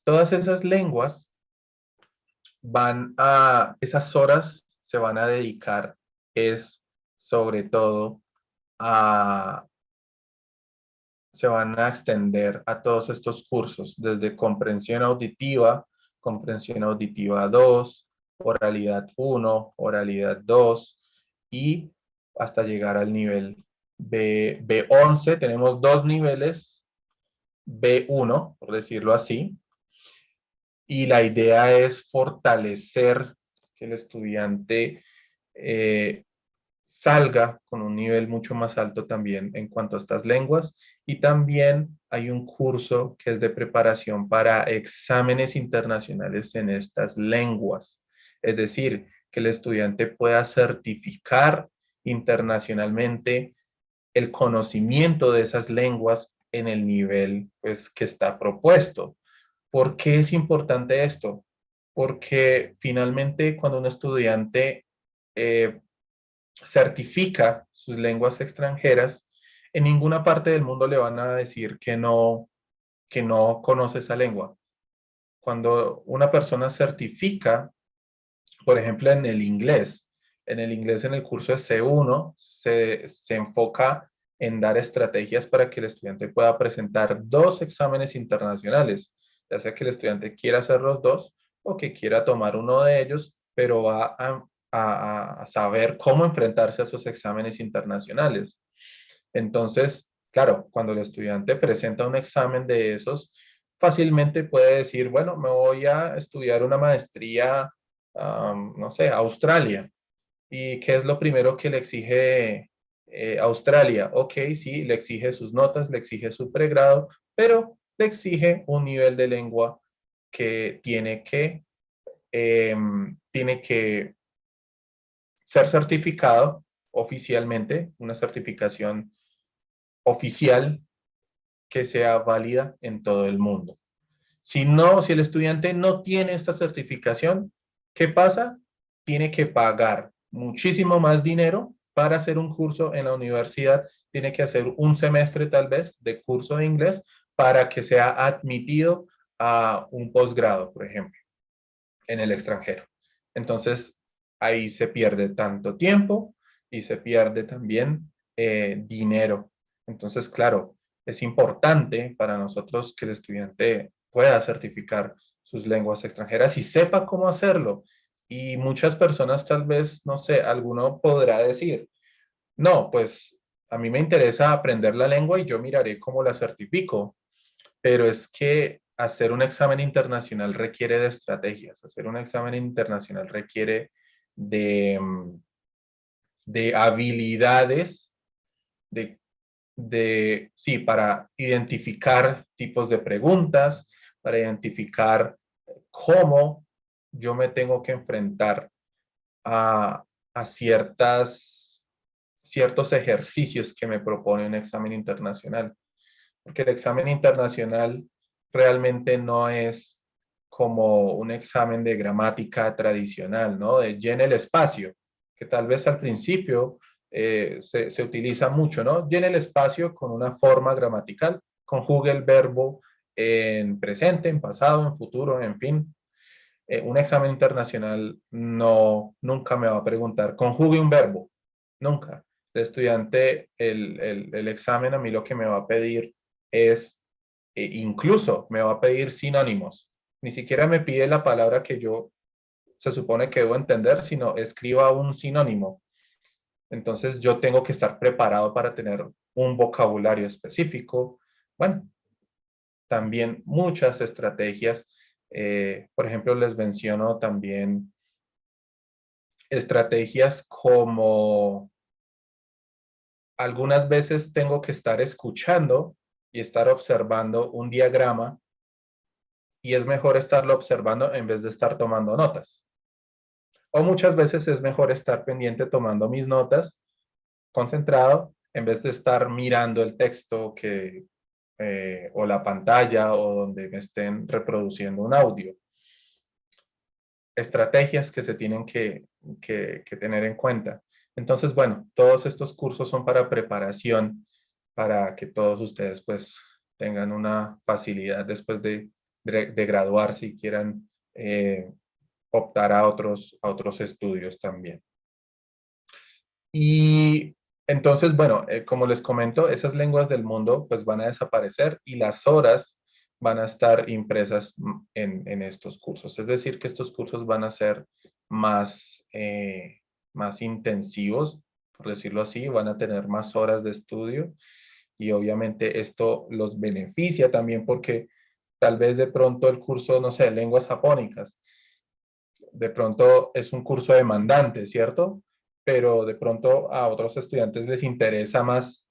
S2: Todas esas lenguas esas horas se van a dedicar es sobre todo a se van a extender a todos estos cursos, desde comprensión auditiva 2, oralidad 1, oralidad 2 y hasta llegar al nivel B11. Tenemos dos niveles B1, por decirlo así, y la idea es fortalecer que el estudiante eh, salga con un nivel mucho más alto también en cuanto a estas lenguas. Y también hay un curso que es de preparación para exámenes internacionales en estas lenguas. Es decir, que el estudiante pueda certificar internacionalmente el conocimiento de esas lenguas en el nivel pues, que está propuesto. ¿Por qué es importante esto? Porque finalmente cuando un estudiante eh, certifica sus lenguas extranjeras, en ninguna parte del mundo le van a decir que no conoce esa lengua. Cuando una persona certifica, por ejemplo, en el inglés en el curso de C1 se enfoca en dar estrategias para que el estudiante pueda presentar dos exámenes internacionales, ya sea que el estudiante quiera hacer los dos o que quiera tomar uno de ellos, pero va a saber cómo enfrentarse a esos exámenes internacionales. Entonces, claro, cuando el estudiante presenta un examen de esos, fácilmente puede decir, bueno, me voy a estudiar una maestría, no sé, a Australia. ¿Y qué es lo primero que le exige Australia? Ok, sí, le exige sus notas, le exige su pregrado, pero le exige un nivel de lengua que tiene que ser certificado oficialmente, una certificación oficial que sea válida en todo el mundo. Si no, si el estudiante no tiene esta certificación, ¿qué pasa? Tiene que pagar muchísimo más dinero para hacer un curso en la universidad. Tiene que hacer un semestre tal vez de curso de inglés para que sea admitido a un posgrado, por ejemplo, en el extranjero. Entonces, ahí se pierde tanto tiempo y se pierde también dinero. Entonces, claro, es importante para nosotros que el estudiante pueda certificar sus lenguas extranjeras y sepa cómo hacerlo. Y muchas personas tal vez, no sé, alguno podrá decir, no, pues a mí me interesa aprender la lengua y yo miraré cómo la certifico, pero es que hacer un examen internacional requiere de estrategias, hacer un examen internacional requiere de, de habilidades, sí, para identificar tipos de preguntas, para identificar cómo yo me tengo que enfrentar a, a ciertos ejercicios que me propone un examen internacional. Porque el examen internacional realmente no es como un examen de gramática tradicional, ¿no? De llene el espacio, que tal vez al principio se utiliza mucho, ¿no? Llene el espacio con una forma gramatical, conjugue el verbo en presente, en pasado, en futuro, en fin. Un examen internacional nunca me va a preguntar, conjugue un verbo, nunca. El estudiante, el examen a mí lo que me va a pedir es, incluso me va a pedir sinónimos. Ni siquiera me pide la palabra que yo se supone que debo entender, sino escriba un sinónimo. Entonces yo tengo que estar preparado para tener un vocabulario específico. Bueno, también muchas estrategias. Por ejemplo, les menciono también estrategias como algunas veces tengo que estar escuchando y estar observando un diagrama y es mejor estarlo observando en vez de estar tomando notas. O muchas veces es mejor estar pendiente tomando mis notas, concentrado, en vez de estar mirando el texto o la pantalla o donde me estén reproduciendo un audio. Estrategias que se tienen que tener en cuenta. Entonces, bueno, todos estos cursos son para preparación, para que todos ustedes pues tengan una facilidad después de graduarse y quieran optar a otros estudios también. Y entonces, bueno, como les comento, esas lenguas del mundo pues van a desaparecer y las horas van a estar impresas en estos cursos. Es decir, que estos cursos van a ser más intensivos, por decirlo así, van a tener más horas de estudio y obviamente esto los beneficia también porque tal vez de pronto el curso, no sé, lenguas japónicas, de pronto es un curso demandante, ¿cierto? Pero de pronto a otros estudiantes les interesa más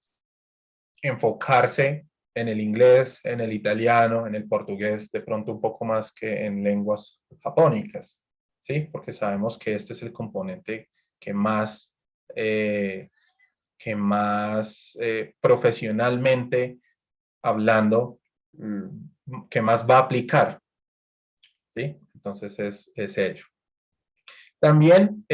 S2: enfocarse en el inglés, en el italiano, en el portugués, de pronto un poco más que en lenguas japónicas, ¿sí? Porque sabemos que este es el componente que más, eh, profesionalmente hablando, que más va a aplicar, ¿sí? Entonces es ello. También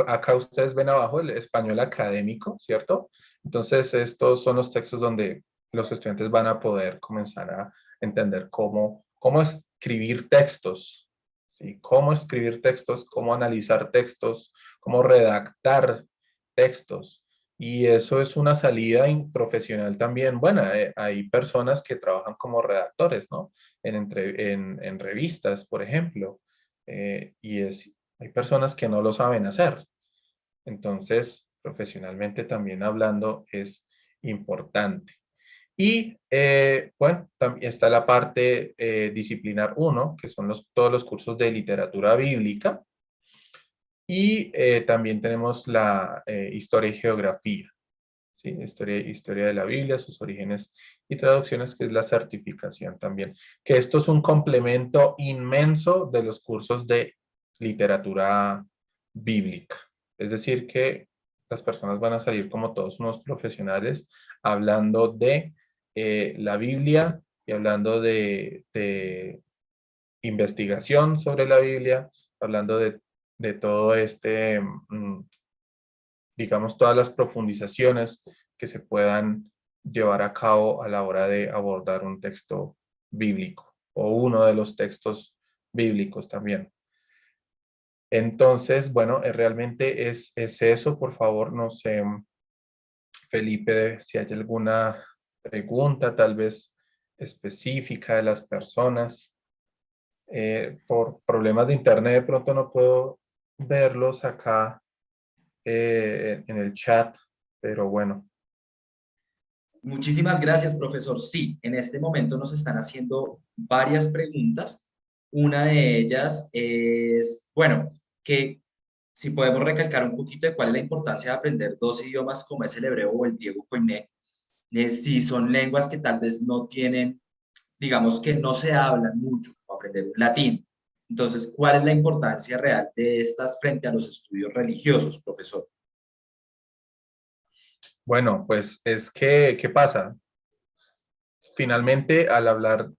S2: acá ustedes ven abajo el español académico, ¿cierto? Entonces estos son los textos donde los estudiantes van a poder comenzar a entender cómo escribir textos, ¿sí? Cómo escribir textos, cómo analizar textos, cómo redactar textos. Y eso es una salida profesional también. Bueno, hay personas que trabajan como redactores, ¿no? En revistas, por ejemplo. Hay personas que no lo saben hacer. Entonces, profesionalmente también hablando es importante. Y bueno, también está la parte disciplinar uno, que son todos los cursos de literatura bíblica. Y también tenemos la historia y geografía, ¿sí? Historia de la Biblia, sus orígenes y traducciones, que es la certificación también. Que esto es un complemento inmenso de los cursos de literatura bíblica. Es decir, que las personas van a salir como todos unos profesionales hablando de la Biblia y hablando de investigación sobre la Biblia, hablando de todo digamos, todas las profundizaciones que se puedan llevar a cabo a la hora de abordar un texto bíblico o uno de los textos bíblicos también. Entonces, bueno, realmente es eso. Por favor, no sé, Felipe, si hay alguna pregunta tal vez específica de las personas. Por problemas de internet de pronto no puedo verlos acá en el chat, pero bueno.
S1: Muchísimas gracias, profesor. Sí, en este momento nos están haciendo varias preguntas. Una de ellas es, bueno, que si podemos recalcar un poquito de cuál es la importancia de aprender dos idiomas como es el hebreo o el griego koiné, si son lenguas que tal vez no tienen, digamos que no se hablan mucho, como aprender un latín. Entonces, ¿cuál es la importancia real de estas frente a los estudios religiosos, profesor?
S2: Bueno, pues es que, ¿qué pasa? Finalmente, al hablar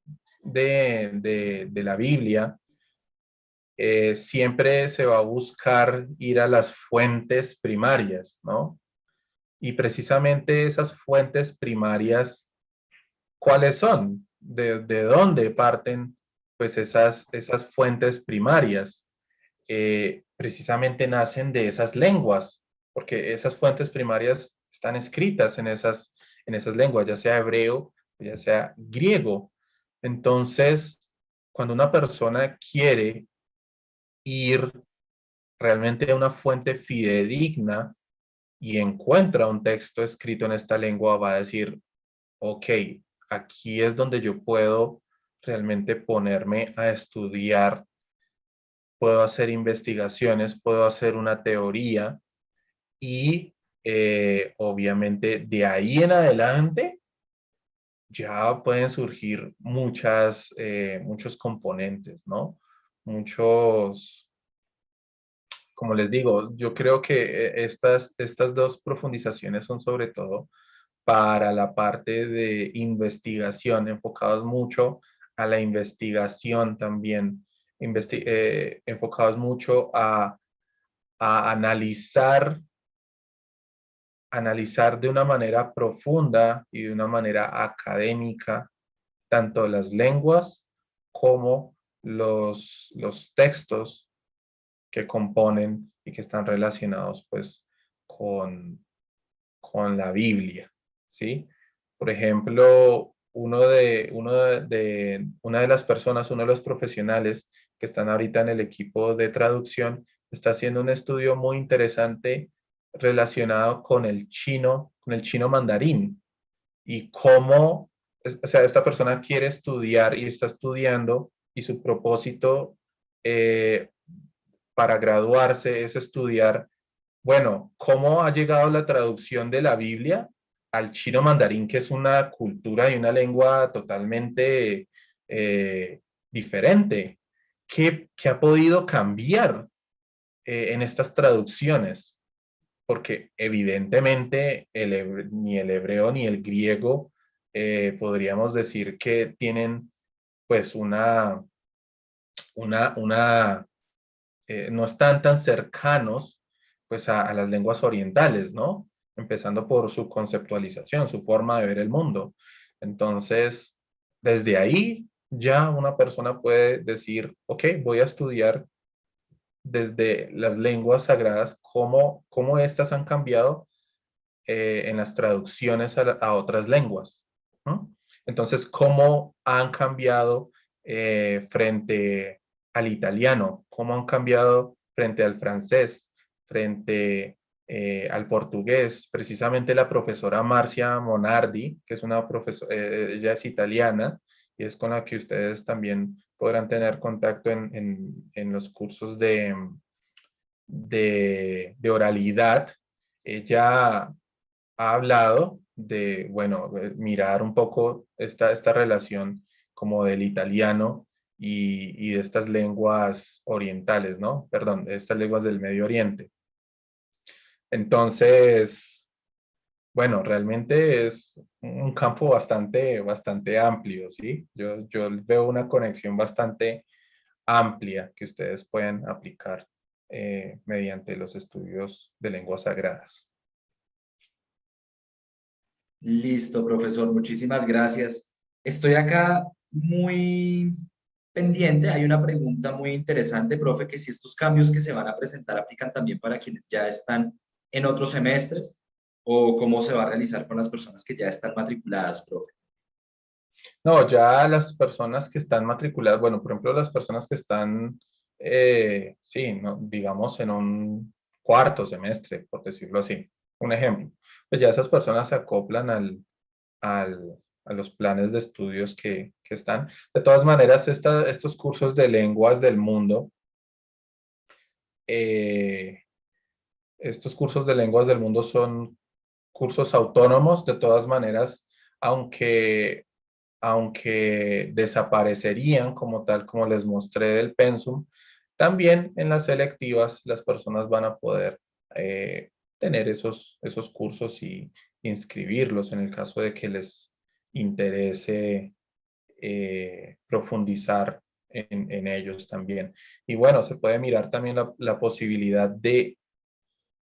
S2: de la Biblia, siempre se va a buscar ir a las fuentes primarias, ¿no? Y precisamente esas fuentes primarias, ¿cuáles son? ¿De dónde parten pues esas fuentes primarias? Precisamente nacen de esas lenguas, porque esas fuentes primarias están escritas en esas lenguas, ya sea hebreo, ya sea griego. Entonces, cuando una persona quiere ir realmente a una fuente fidedigna y encuentra un texto escrito en esta lengua, va a decir, ok, aquí es donde yo puedo realmente ponerme a estudiar, puedo hacer investigaciones, puedo hacer una teoría y obviamente de ahí en adelante ya pueden surgir muchos componentes, ¿no? Muchos, como les digo, yo creo que estas dos profundizaciones son sobre todo para la parte de investigación, enfocados mucho a la investigación también, enfocados mucho a analizar de una manera profunda y de una manera académica tanto las lenguas como los textos que componen y que están relacionados pues con, con la Biblia, ¿sí? Por ejemplo, una de las personas, uno de los profesionales que están ahorita en el equipo de traducción, está haciendo un estudio muy interesante relacionado con el chino mandarín y cómo, o sea, esta persona quiere estudiar y está estudiando y su propósito eh, para graduarse es estudiar, bueno, cómo ha llegado la traducción de la Biblia al chino mandarín, que es una cultura y una lengua totalmente diferente. ¿Qué ha podido cambiar en estas traducciones? Porque evidentemente ni el hebreo ni el griego podríamos decir que tienen pues una no están tan cercanos pues a las lenguas orientales, ¿no? Empezando por su conceptualización, su forma de ver el mundo. Entonces, desde ahí ya una persona puede decir, ok, voy a estudiar desde las lenguas sagradas, cómo estas han cambiado en las traducciones a otras lenguas. ¿No? Entonces, ¿cómo han cambiado frente al italiano? ¿Cómo han cambiado frente al francés? Frente al portugués? Precisamente la profesora Marcia Monardi, que es una profesora, ella es italiana y es con la que ustedes también podrán tener contacto en los cursos de oralidad. Ella ha hablado de, bueno, mirar un poco esta relación como del italiano y de estas lenguas orientales, ¿no? Perdón, de estas lenguas del Medio Oriente. Entonces, bueno, realmente es un campo bastante amplio, ¿sí? Yo veo una conexión bastante amplia que ustedes pueden aplicar mediante los estudios de lenguas sagradas.
S1: Listo, profesor, muchísimas gracias. Estoy acá muy pendiente. Hay una pregunta muy interesante, profe, que si estos cambios que se van a presentar aplican también para quienes ya están en otros semestres o cómo se va a realizar con las personas que ya están matriculadas, profe.
S2: No, ya las personas que están matriculadas, bueno, por ejemplo, las personas que están, sí, no, digamos, en un cuarto semestre, por decirlo así, un ejemplo, pues ya esas personas se acoplan a los planes de estudios que están. De todas maneras, estos cursos de lenguas del mundo estos cursos de lenguas del mundo son cursos autónomos, de todas maneras, aunque, aunque desaparecerían como tal, como les mostré del pensum, también en las selectivas las personas van a poder tener esos cursos y inscribirlos en el caso de que les interese profundizar en ellos también. Y bueno, se puede mirar también la posibilidad de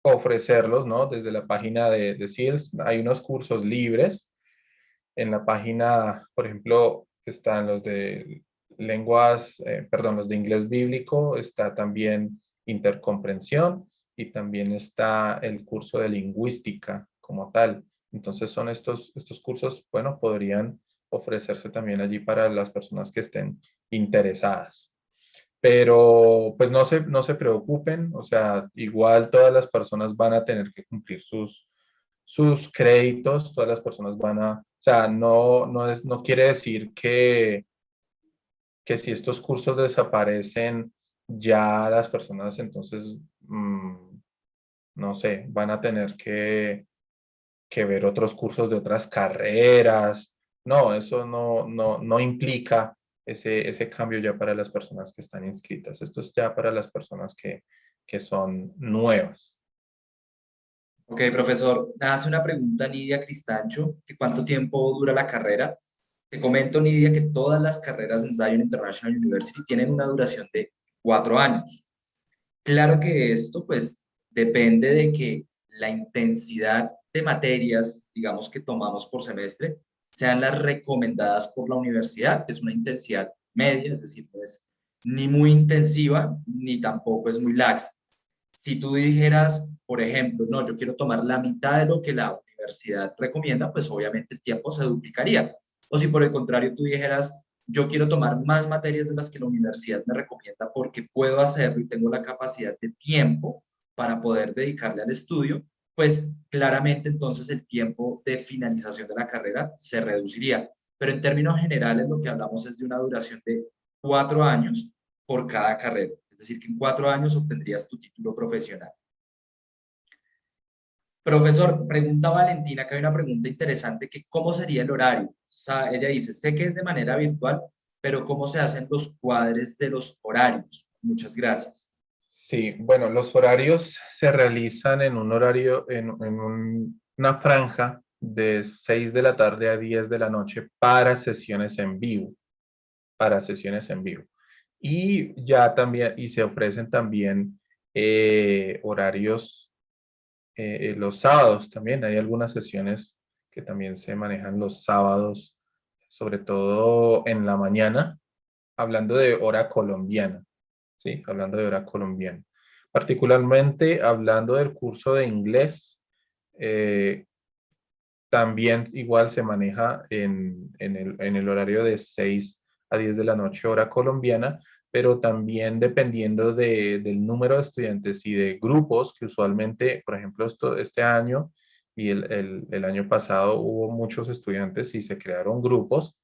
S2: ofrecerlos, ¿no? Desde la página de SEALS hay unos cursos libres. En la página, por ejemplo, están los de lenguas, perdón, los de inglés bíblico, está también intercomprensión y también está el curso de lingüística como tal. Entonces son estos cursos, bueno, podrían ofrecerse también allí para las personas que estén interesadas. Pero pues no se preocupen, o sea, igual todas las personas van a tener que cumplir sus créditos, todas las personas van a, o sea, no quiere decir que si estos cursos desaparecen, ya las personas entonces, no sé, van a tener que ver otros cursos de otras carreras. No, eso no implica ese cambio ya para las personas que están inscritas. Esto es ya para las personas que son nuevas.
S1: Ok, profesor, hace una pregunta Nidia Cristancho, que cuánto tiempo dura la carrera. Te comento, Nidia, que todas las carreras en Zion International University tienen una duración de 4 años. Claro que esto, pues, depende de que la intensidad de materias, digamos, que tomamos por semestre, sean las recomendadas por la universidad. Es una intensidad media, es decir, no es ni muy intensiva, ni tampoco es muy laxa. Si tú dijeras, por ejemplo, no, yo quiero tomar la mitad de lo que la universidad recomienda, pues obviamente el tiempo se duplicaría. O si por el contrario tú dijeras, yo quiero tomar más materias de las que la universidad me recomienda porque puedo hacerlo y tengo la capacidad de tiempo para poder dedicarle al estudio, pues claramente entonces el tiempo de finalización de la carrera se reduciría. Pero en términos generales lo que hablamos es de una duración de 4 años por cada carrera. Es decir, que en 4 años obtendrías tu título profesional. Profesor, pregunta Valentina, que hay una pregunta interesante, que ¿cómo sería el horario? O sea, ella dice, sé que es de manera virtual, pero ¿cómo se hacen los cuadres de los horarios? Muchas gracias.
S2: Sí, bueno, los horarios se realizan en un horario, una franja de 6 de la tarde a 10 de la noche para sesiones en vivo, para sesiones en vivo. Y ya también, y se ofrecen también horarios los sábados también. Hay algunas sesiones que también se manejan los sábados, sobre todo en la mañana, hablando de hora colombiana, ¿sí? Hablando de hora colombiana. Particularmente hablando del curso de inglés, eh, también igual se maneja en el horario de 6 a 10 de la noche, hora colombiana, pero también dependiendo del número de estudiantes y de grupos, que usualmente, por ejemplo, este año y el año pasado hubo muchos estudiantes y se crearon grupos,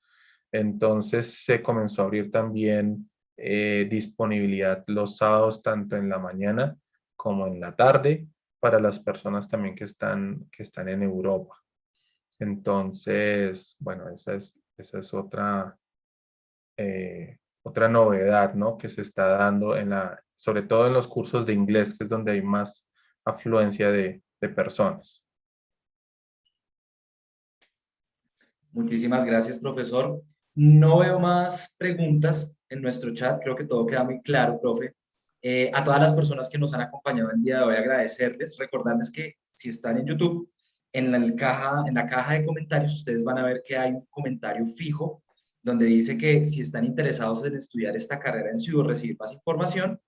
S2: entonces se comenzó a abrir también disponibilidad los sábados, tanto en la mañana como en la tarde, para las personas también que están en Europa. Entonces, bueno, esa es otra novedad, ¿no? Que se está dando sobre todo en los cursos de inglés, que es donde hay más afluencia de personas.
S1: Muchísimas gracias, profesor. No veo más preguntas en nuestro chat, creo que todo queda muy claro, profe. A todas las personas que nos han acompañado el día de hoy, agradecerles, recordarles que si están en YouTube, en la caja de comentarios, ustedes van a ver que hay un comentario fijo donde dice que si están interesados en estudiar esta carrera en Ciudad o recibir más información,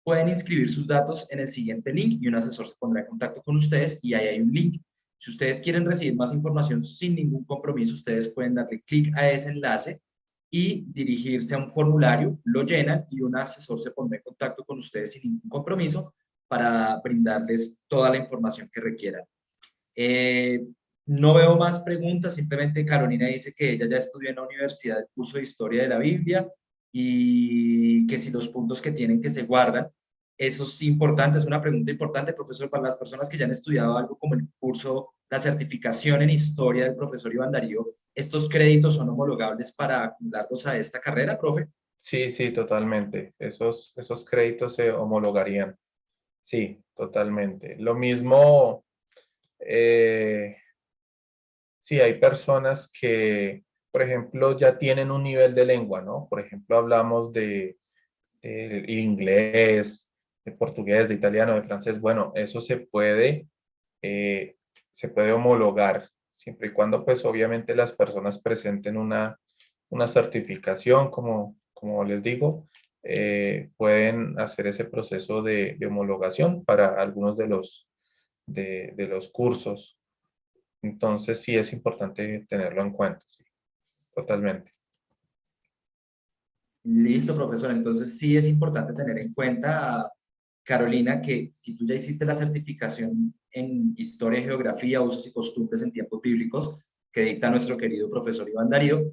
S1: pueden inscribir sus datos en el siguiente link y un asesor se pondrá en contacto con ustedes y ahí hay un link. Si ustedes quieren recibir más información sin ningún compromiso, ustedes pueden darle clic a ese enlace y dirigirse a un formulario, lo llenan y un asesor se pondrá en contacto con ustedes sin ningún compromiso para brindarles toda la información que requieran. Eh, no veo más preguntas, simplemente Carolina dice que ella ya estudió en la universidad el curso de Historia de la Biblia y que si los puntos que tienen que se guardan Eso es importante, es una pregunta importante, profesor, para las personas que ya han estudiado algo como el curso, la certificación en historia del profesor Iván Darío. ¿Estos créditos son homologables para acumularlos a esta carrera, profe?
S2: Sí, sí, totalmente. Esos créditos se homologarían. Sí, totalmente. Lo mismo, eh, sí, hay personas que, por ejemplo, ya tienen un nivel de lengua, ¿no? Por ejemplo, hablamos de inglés, de portugués, de italiano, de francés. Bueno, eso eh, se puede homologar, siempre y cuando, pues, obviamente las personas presenten una certificación, como les digo, pueden hacer ese proceso de homologación para algunos de los cursos. Entonces, sí es importante tenerlo en cuenta, sí, totalmente.
S1: Listo, profesor. Entonces sí es importante tener en cuenta, Carolina, que si tú ya hiciste la certificación en Historia, Geografía, Usos y Costumbres en tiempos bíblicos, que dicta nuestro querido profesor Iván Darío,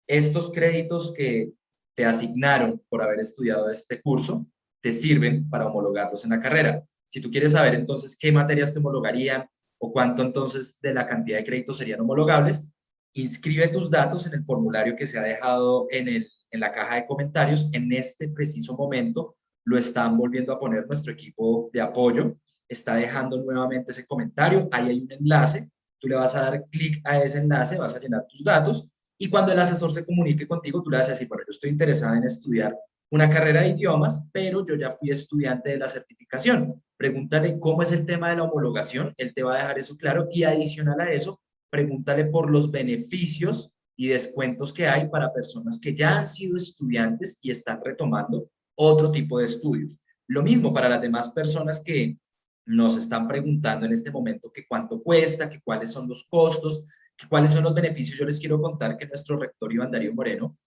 S1: estos créditos que te asignaron por haber estudiado este curso te sirven para homologarlos en la carrera. Si tú quieres saber entonces qué materias te homologarían o cuánto entonces de la cantidad de créditos serían homologables, inscribe tus datos en el formulario que se ha dejado en la caja de comentarios. En este preciso momento lo están volviendo a poner nuestro equipo de apoyo. Está dejando nuevamente ese comentario. Ahí hay un enlace. Tú le vas a dar clic a ese enlace, vas a llenar tus datos y cuando el asesor se comunique contigo, tú le vas a decir, bueno, yo estoy interesada en estudiar una carrera de idiomas, pero yo ya fui estudiante de la certificación. Pregúntale cómo es el tema de la homologación, él te va a dejar eso claro y adicional a eso, pregúntale por los beneficios y descuentos que hay para personas que ya han sido estudiantes y están retomando otro tipo de estudios. Lo mismo para las demás personas que nos están preguntando en este momento que cuánto cuesta, que cuáles son los costos, que cuáles son los beneficios. Yo les quiero contar que nuestro rector Iván Darío Moreno,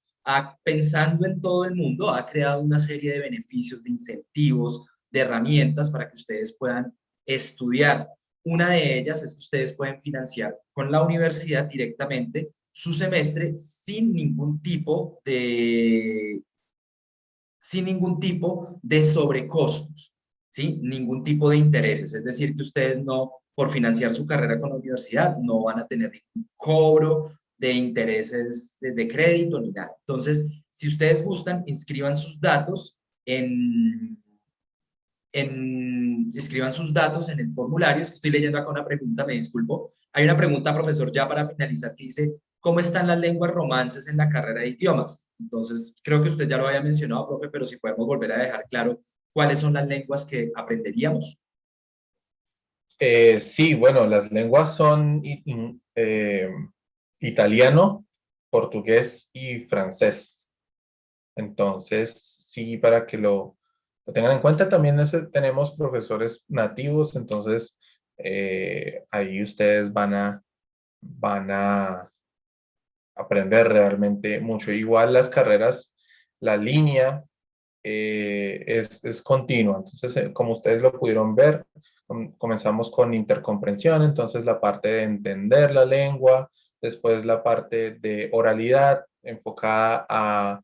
S1: pensando en todo el mundo, ha creado una serie de beneficios, de incentivos, de herramientas para que ustedes puedan estudiar. Una de ellas es que ustedes pueden financiar con la universidad directamente su semestre sin ningún tipo de sobrecostos, ¿sí? Ningún tipo de intereses. Es decir, que ustedes no, por financiar su carrera con la universidad, no van a tener ningún cobro de intereses de crédito ni nada. Entonces, si ustedes gustan, inscriban sus datos escriban sus datos en el formulario. Es que estoy leyendo acá una pregunta, me disculpo. Hay una pregunta, profesor, ya para finalizar, que dice, ¿cómo están las lenguas romances en la carrera de idiomas? Entonces, creo que usted ya lo había mencionado, profe, pero si podemos volver a dejar claro cuáles son las lenguas que aprenderíamos.
S2: Sí, bueno, las lenguas son italiano, portugués y francés. Entonces, sí, para que lo tengan en cuenta, también tenemos profesores nativos, entonces ahí ustedes van a aprender realmente mucho. Igual las carreras, la línea es continua. Entonces, como ustedes lo pudieron ver, comenzamos con intercomprensión, entonces la parte de entender la lengua, después la parte de oralidad enfocada a,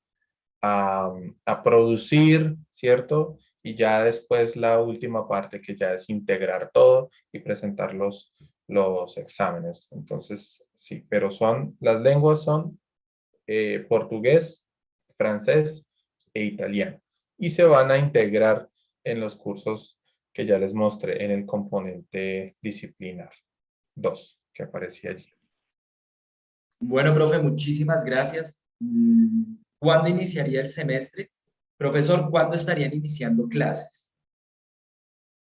S2: a producir, ¿cierto? Y ya después la última parte que ya es integrar todo y presentar los exámenes. Entonces, sí, pero las lenguas son portugués, francés e italiano. Y se van a integrar en los cursos que ya les mostré en el componente disciplinar 2 que aparecía allí.
S1: Bueno, profe, muchísimas gracias. ¿Cuándo iniciaría el semestre? Profesor, ¿cuándo estarían iniciando clases?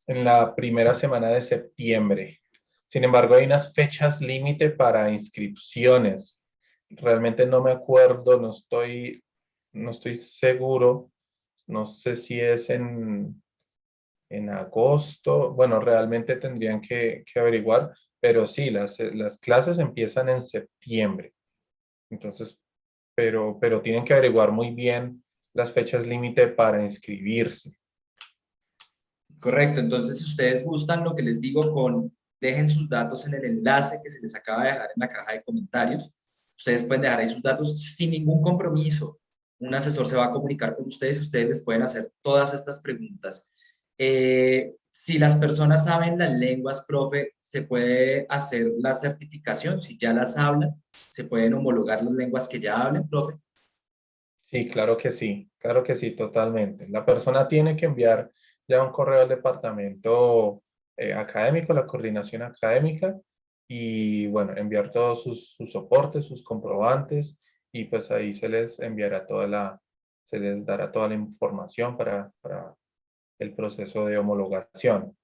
S2: En la primera semana de septiembre. Sin embargo, hay unas fechas límite para inscripciones. Realmente no me acuerdo, no estoy seguro. No sé si es en agosto. Bueno, realmente tendrían que averiguar, pero sí, las clases empiezan en septiembre. Entonces, pero tienen que averiguar muy bien las fechas límite para inscribirse.
S1: Correcto, entonces si ustedes gustan, lo que les digo dejen sus datos en el enlace que se les acaba de dejar en la caja de comentarios. Ustedes pueden dejar ahí sus datos sin ningún compromiso. Un asesor se va a comunicar con ustedes y ustedes les pueden hacer todas estas preguntas. Si las personas saben las lenguas, profe, se puede hacer la certificación. Si ya las hablan, se pueden homologar las lenguas que ya hablen, profe.
S2: Sí, claro que sí, totalmente. La persona tiene que enviar ya un correo al departamento académico, la coordinación académica, y bueno, enviar todos sus soportes, sus comprobantes, y pues ahí se les enviará se les dará toda la información para el proceso de homologación.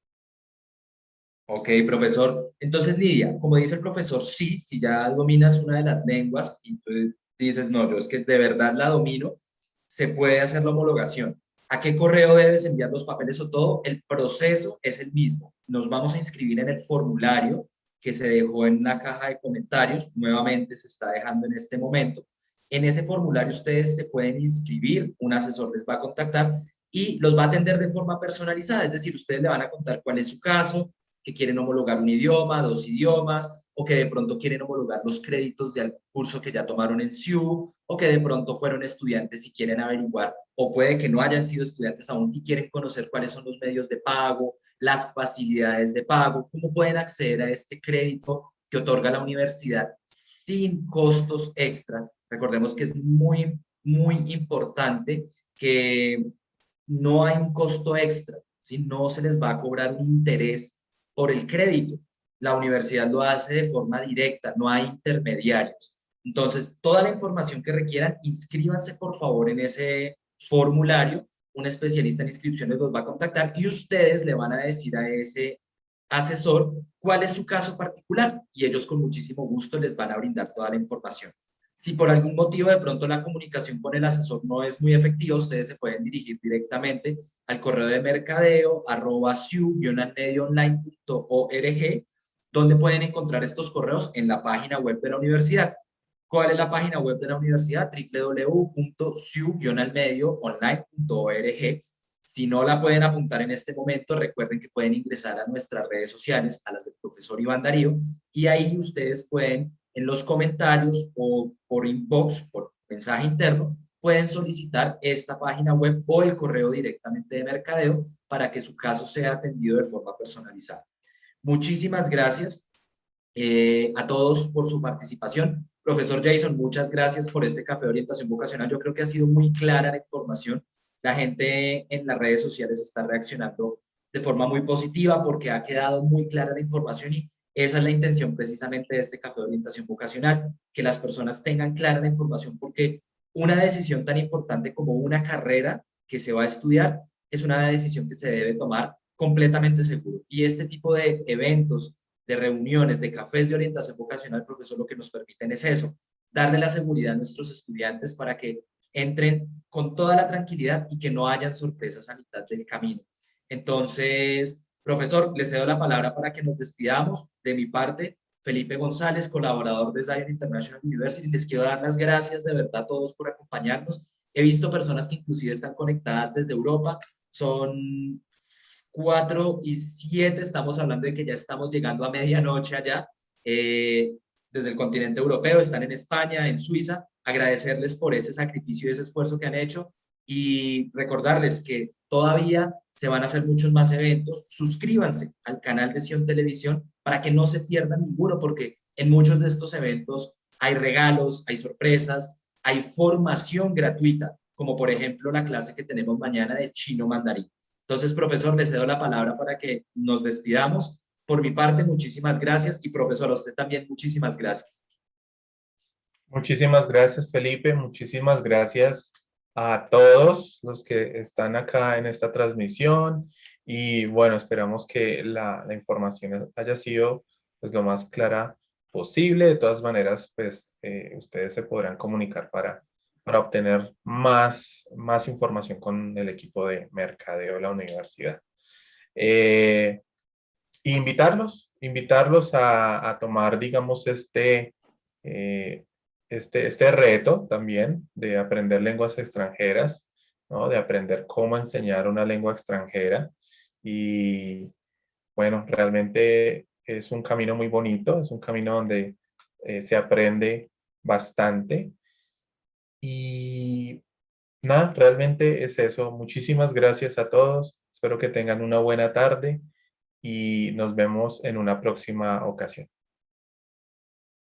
S1: Ok, profesor. Entonces, Lidia, como dice el profesor, sí, si ya dominas una de las lenguas y tú dices, no, yo es que de verdad la domino, se puede hacer la homologación. ¿A qué correo debes enviar los papeles o todo? El proceso es el mismo. Nos vamos a inscribir en el formulario que se dejó en la caja de comentarios. Nuevamente se está dejando en este momento. En ese formulario ustedes se pueden inscribir, un asesor les va a contactar y los va a atender de forma personalizada. Es decir, ustedes le van a contar cuál es su caso, que quieren homologar un idioma, dos idiomas, o que de pronto quieren homologar los créditos del curso que ya tomaron en SIU, o que de pronto fueron estudiantes y quieren averiguar, o puede que no hayan sido estudiantes aún y quieren conocer cuáles son los medios de pago, las facilidades de pago, cómo pueden acceder a este crédito que otorga la universidad sin costos extra. Recordemos que es muy, muy importante que no hay un costo extra, ¿sí? No se les va a cobrar un interés por el crédito. La universidad lo hace de forma directa, no hay intermediarios. Entonces, toda la información que requieran, inscríbanse por favor en ese formulario. Un especialista en inscripciones los va a contactar y ustedes le van a decir a ese asesor cuál es su caso particular y ellos con muchísimo gusto les van a brindar toda la información. Si por algún motivo de pronto la comunicación con el asesor no es muy efectiva, ustedes se pueden dirigir directamente al correo de mercadeo @siu-medioonline.org, donde pueden encontrar estos correos en la página web de la universidad. ¿Cuál es la página web de la universidad? www.siu-medioonline.org. Si no la pueden apuntar en este momento, recuerden que pueden ingresar a nuestras redes sociales, a las del profesor Iván Darío, y ahí ustedes pueden, en los comentarios o por inbox, por mensaje interno, pueden solicitar esta página web o el correo directamente de mercadeo para que su caso sea atendido de forma personalizada. Muchísimas gracias a todos por su participación. Profesor Jason, muchas gracias por este café de orientación vocacional. Yo creo que ha sido muy clara la información. La gente en las redes sociales está reaccionando de forma muy positiva porque ha quedado muy clara la información y esa es la intención precisamente de este café de orientación vocacional, que las personas tengan clara la información porque una decisión tan importante como una carrera que se va a estudiar es una decisión que se debe tomar completamente seguro. Y este tipo de eventos, de reuniones, de cafés de orientación vocacional, profesor, lo que nos permiten es eso, darle la seguridad a nuestros estudiantes para que entren con toda la tranquilidad y que no hayan sorpresas a mitad del camino. Entonces, profesor, le cedo la palabra para que nos despidamos. De mi parte, Felipe González, colaborador de Zion International University, les quiero dar las gracias de verdad a todos por acompañarnos. He visto personas que inclusive están conectadas desde Europa, son 4:07, estamos hablando de que ya estamos llegando a medianoche allá, desde el continente europeo, están en España, en Suiza, agradecerles por ese sacrificio y ese esfuerzo que han hecho y recordarles que todavía se van a hacer muchos más eventos. Suscríbanse al canal de Sion Televisión para que no se pierdan ninguno, porque en muchos de estos eventos hay regalos, hay sorpresas, hay formación gratuita, como por ejemplo la clase que tenemos mañana de chino mandarín. Entonces, profesor, le cedo la palabra para que nos despidamos. Por mi parte, muchísimas gracias y profesor, a usted también muchísimas gracias.
S2: Muchísimas gracias, Felipe. Muchísimas gracias a todos los que están acá en esta transmisión. Y bueno, esperamos que la información haya sido pues, lo más clara posible. De todas maneras, pues ustedes se podrán comunicar para obtener más información con el equipo de mercadeo de la universidad. Eh, invitarlos a tomar, digamos, eh, este reto también de aprender lenguas extranjeras, ¿no? De aprender cómo enseñar una lengua extranjera. Y bueno, realmente es un camino muy bonito, es un camino donde se aprende bastante. Y nada, realmente es eso. Muchísimas gracias a todos. Espero que tengan una buena tarde y nos vemos en una próxima ocasión.